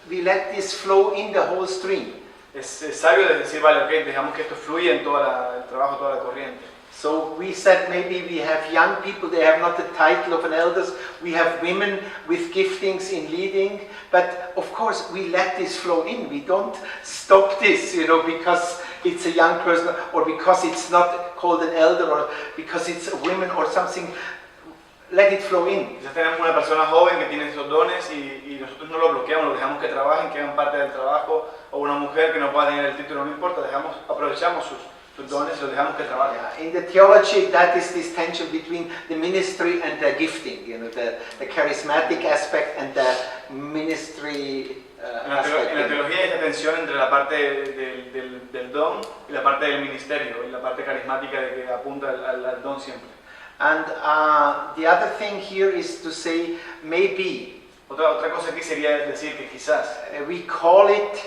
we let this flow in the whole stream. Es sabio de decir, vale, ok, dejamos que esto fluya en todo el trabajo, toda la corriente. So we said maybe we have young people, they have not the title of an elders, we have women with giftings in leading, but of course we let this flow in. We don't stop this, because it's a young person or because it's not called an elder or because it's a woman or something. Let it flow in. Quizás tenemos una persona joven que tiene esos dones y nosotros no lo bloqueamos, lo dejamos que trabajen, que hagan parte del trabajo, o una mujer que no pueda tener el título, no importa, aprovechamos sus dones y los dejamos que trabajen. Yeah, in the theology, that is this tension between the ministry and the gifting, the charismatic aspect and the ministry En la aspect. teología hay esta tensión entre la parte del don y la parte del ministerio, y la parte carismática de que apunta al don siempre. And the other thing here is to say maybe. Otra cosa aquí sería decir que quizás We call it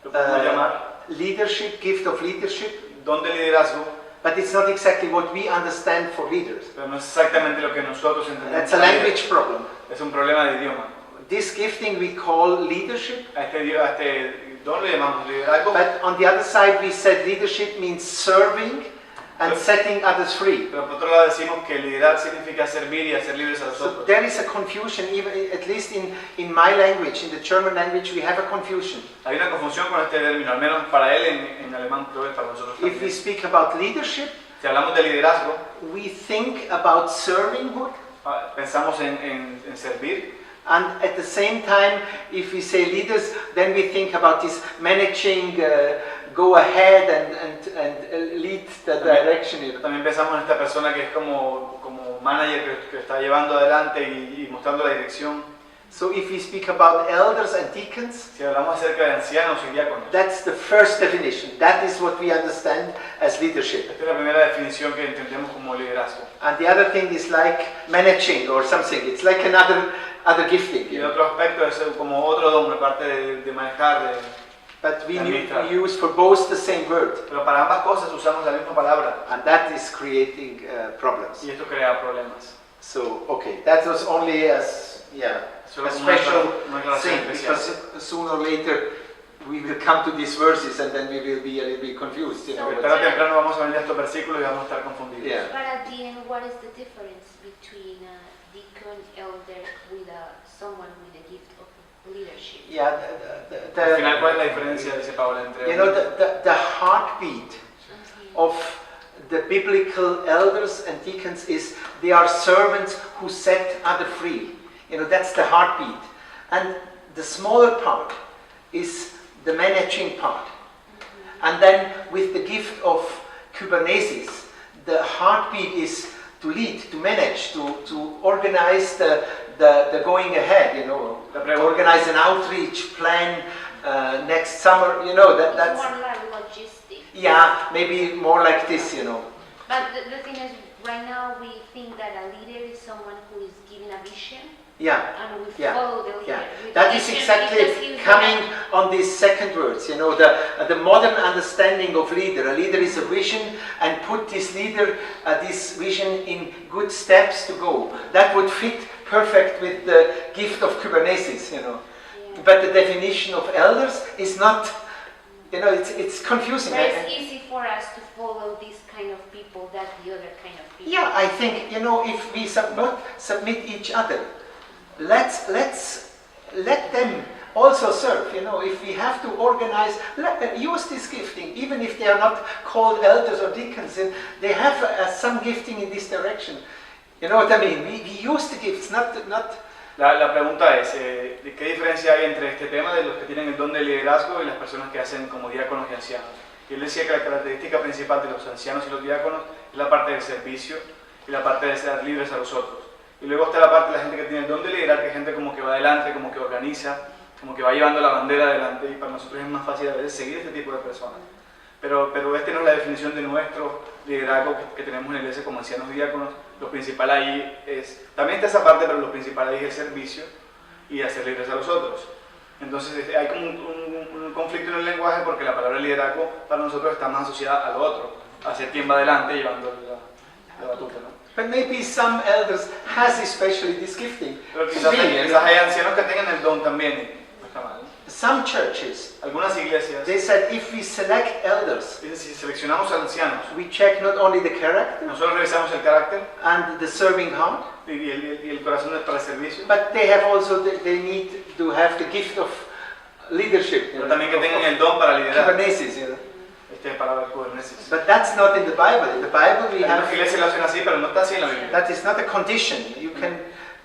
lo podemos llamar leadership, gift of leadership, don de liderazgo, but it's not exactly what we understand for leaders. pero no es exactamente lo que nosotros entendemos. That's a language problem. Es un problema de idioma. This gifting we call leadership, A este don le llamamos liderazgo, but on the other side we said leadership means serving and setting others free. pero por otro lado decimos que liderar significa servir y hacer libres a los So otros. there is a confusion, even at least in my language, in the German language, we have a confusion. Hay una confusión con este término, al menos para él en alemán, creo que para nosotros If we también. speak about leadership, Si hablamos de liderazgo, we think about servinghood, pensamos en servir, and at the same time, if we say leaders, then we think about this managing, go ahead and lead the direction. pero también pensamos en esta persona que es como manager que está llevando adelante y mostrando la dirección. So if we speak about elders and deacons, Si hablamos acerca de ancianos y diáconos, that's the first definition. That is what we understand as leadership. esta es la primera definición que entendemos como liderazgo. And the other thing is like managing or something. It's like another gifting. Y el otro aspecto es como otro don, aparte de manejar, But we administrar. use for both the same word. Pero para ambas cosas usamos la misma palabra And that is creating problems. y esto crea problemas. So, okay, that was only a Solo como special una aclaración thing, especial. because sooner or later we will come to these verses and then we will be a little bit confused. You know, Porque but- tarde o temprano vamos a venir a estos versículos y vamos a estar confundidos. Yeah. But at the end, what is the difference between a deacon, elder, with someone with a gift of leadership? Yeah, Al final, ¿cuál es la diferencia, dice Pablo, entre you know, the heartbeat of the biblical elders and deacons is they are servants who set others free. You know, that's the heartbeat. And the smaller part is the managing part. And then with the gift of Kubernetes, the heartbeat is to lead, to manage, to organize the going ahead, you know, organize an outreach plan next summer, you know, It's that's, more like logistics. yeah, maybe more like this, you know. But the thing is, right now we think that a leader is someone who is giving a vision, Yeah. and we Yeah, follow the leader. yeah. with That the is vision exactly because he's coming the- on these second words, you know, the modern understanding of leader. A leader is a vision, and put this leader, this vision in good steps to go. That would fit perfect with the gift of Kubernetes, you know. Yeah. But the definition of elders is not, you know, it's confusing. But it's easy for us to follow this kind of people than the other kind of people. Yeah, I think, you know, if we submit each other, let them also serve, you know. If we have to organize, let them use this gifting, even if they are not called elders or deacons, and they have some gifting in this direction. You know what I mean? We use the gifts, not La pregunta es, ¿de qué diferencia hay entre este tema de los que tienen el don de liderazgo y las personas que hacen como diáconos y ancianos? Y él decía que la característica principal de los ancianos y los diáconos es la parte del servicio y la parte de ser libres a los otros. Y luego está la parte de la gente que tiene el don de liderar, que es gente como que va adelante, como que organiza, como que va llevando la bandera adelante, y para nosotros es más fácil a veces seguir este tipo de personas. Pero esta no es la definición de nuestro liderazgo que tenemos en la iglesia como ancianos y diáconos. Lo principal ahí es, también está esa parte, pero lo principal ahí es el servicio y hacer libres a los otros. Entonces hay como un conflicto en el lenguaje, porque la palabra liderazgo para nosotros está más asociada al otro, hacia quien va adelante llevando la batuta, ¿no? But maybe some elders has especially this gifting. Pero quizás hay ancianos que tengan el don también, no está mal. Some churches, Algunas iglesias they said if we select elders, dicen, si seleccionamos a ancianos, we check not only the character nosotros revisamos el carácter and the serving heart, y el corazón para el servicio, but they have also they need to have the gift of leadership. pero también que tengan el don para liderar. Kubernetes, you know. Para el Kubernetes. But that's not in the Bible. In the Bible we Algunas have iglesias lo hacen así, pero no está así en la Biblia. that is not a condition.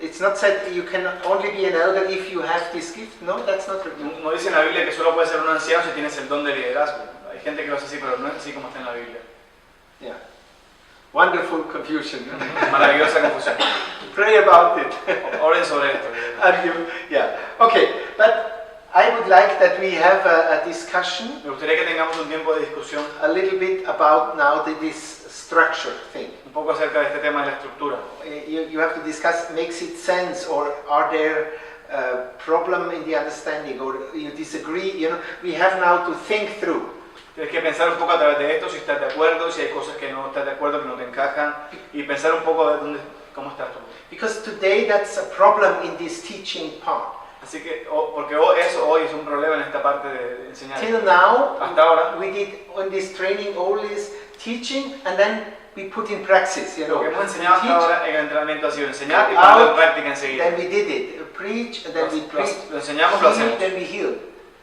It's not said you can only be an elder if you have this gift. No, that's not written. No dice en la Biblia que solo puedes ser un anciano si tienes el don de liderazgo. Hay gente que lo hace así, pero no es así como está en la Biblia. Yeah. Wonderful confusion. Maravillosa confusión. Pray about it. Oren sobre esto. And you, yeah. Okay, but I would like that we have a discussion Me gustaría que tengamos un tiempo de discusión a little bit about now this structure thing. un poco acerca de este tema de la estructura. You have to discuss, makes it sense, or are there problem in the understanding, or you disagree? You know, we have now to think through. Tienes que pensar un poco a través de esto, si estás de acuerdo, si hay cosas que no estás de acuerdo, que no te encajan, y pensar un poco de cómo estás tú. Because today that's a problem in this teaching part. Así que, porque eso hoy es un problema en esta parte de enseñar. Till now, Hasta ahora, we did on this training always teaching and then we put in practice. You lo know, que hemos enseñado hasta teach, ahora en el entrenamiento ha sido enseñar y out, ponerlo en práctica enseguida. then we did it. Preach and then we preach. Lo enseñamos, lo Heal, hacemos. then we heal.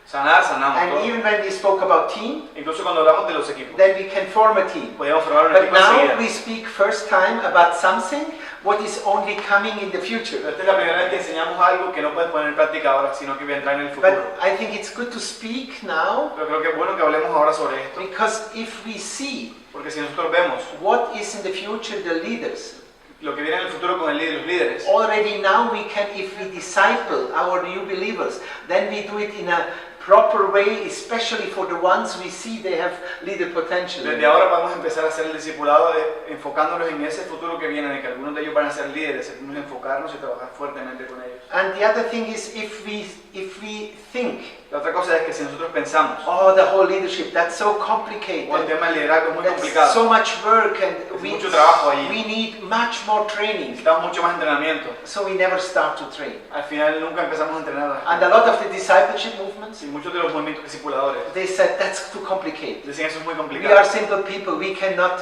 Sanar, sanamos. And Todo. even when we spoke about team, Incluso cuando hablamos de los equipos, then we can form a team. podíamos formar un But equipo now enseguida. we speak first time about something what is only coming in the future. Esta es la primera vez que enseñamos algo que no puedes poner en práctica ahora, sino que va a entrar en el But futuro. I think it's good to speak now, Pero creo que es bueno que hablemos ahora sobre esto, because if we see porque si nosotros vemos what is in the future the leaders, lo que viene en el futuro con el líder, los líderes, already now we can, if we disciple our new believers, then we do it in a proper way, especially for the ones we see they have leader potential. desde ahora podemos empezar a hacer el discipulado enfocándonos en ese futuro que viene, en que algunos de ellos van a ser líderes, debemos enfocarnos y trabajar fuertemente con ellos. And the other thing is, if we think, La otra cosa es que si nosotros pensamos, oh, the whole leadership, that's so complicated, el tema del liderazgo es muy that's complicado, so much work, and mucho trabajo allí. we need much more training, necesitamos mucho más entrenamiento, so we never start to train. al final nunca empezamos a entrenar. And a lot of the discipleship movements, Y muchos de los movimientos discipuladores they said that's too complicated. dicen eso es muy We complicado. are simple people, we cannot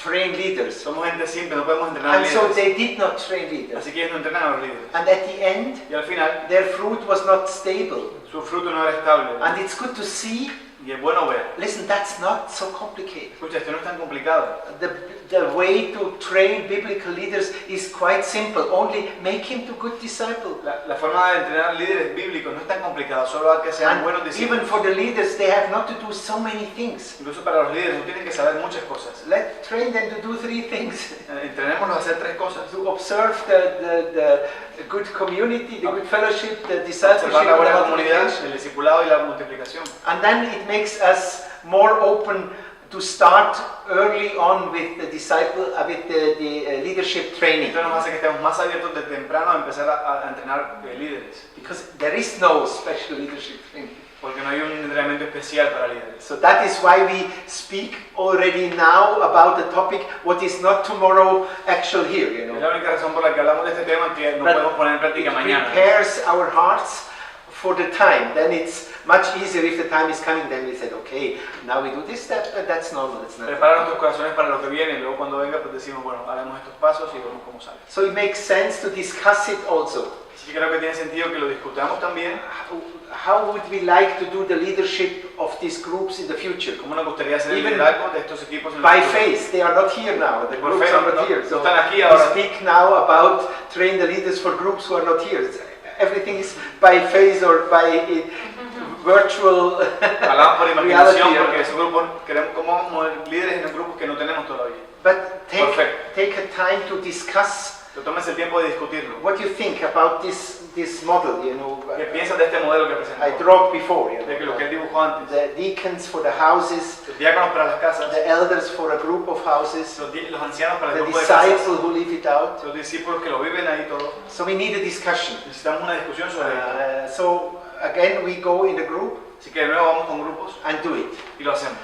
train leaders. Somos gente simple, no podemos entrenar And so líderes. they did not train leaders. Así que ellos no entrenan a los líderes. And at the end, Y al final, their fruit was not stable. su fruto no era estable. And it's good to see, Y es bueno ver. listen, that's not so complicated. Escucha, esto no es tan complicado. The way to train biblical leaders is quite simple. Only make him to good disciple. La forma de entrenar líderes bíblicos no es tan complicada, solo a que sean buenos And discípulos. even for the leaders, they have not to do so many things. Incluso para los líderes no tienen que saber muchas cosas. Let's train them to do 3 things. Entrenémoslos a hacer 3 cosas. To observe the good community, the good fellowship, the discipleship, Observar la buena the comunidad, multiplication. el discipulado y la multiplicación. And then it makes us more open to start early on with the the leadership training. Esto nos hace que estemos más abiertos de temprano a empezar a entrenar líderes. Because there is no special leadership training. Porque no hay un entrenamiento especial para líderes. So that is why we speak already now about the topic what is not tomorrow actual here, you Es know. la única razón por la que hablamos de este tema que no But podemos poner en it práctica mañana. prepares our hearts for the time. Then it's much easier if the time is coming. Then we said, okay, now we do this step, but that's normal. It's not. Prepara nuestros corazones para lo que viene y luego cuando venga pues decimos, bueno, haremos estos pasos y vemos cómo sale. So it makes sense to discuss it also. Así que creo que tiene sentido que lo discutamos también. How would we like to do the leadership of these groups in the future? ¿Cómo nos gustaría hacer el Even liderazgo de estos equipos en el By futuro? faith, they are not here now. The Por groups fe, are not no here. So están aquí we ahora. speak now about train the leaders for groups who are not here. Everything is by faith or by virtual Hablamos por imaginación reality. porque ese grupo queremos como líderes en los grupos que no tenemos todavía. But Perfect. take a time to discuss Pero tómense el tiempo de discutirlo. what you think about this model. You know, ¿Qué piensas de este modelo que presentó? I dropped before. You De que lo know, que él dibujó antes. the deacons for the houses, Los diáconos para las casas, the elders for a group of houses, los ancianos para el the grupo de casas, disciples who live it out. los discípulos que lo viven ahí todo. So we need a discussion. Necesitamos una discusión sobre esto. So again, we go in a group Así que de nuevo vamos con grupos and do it. y lo hacemos.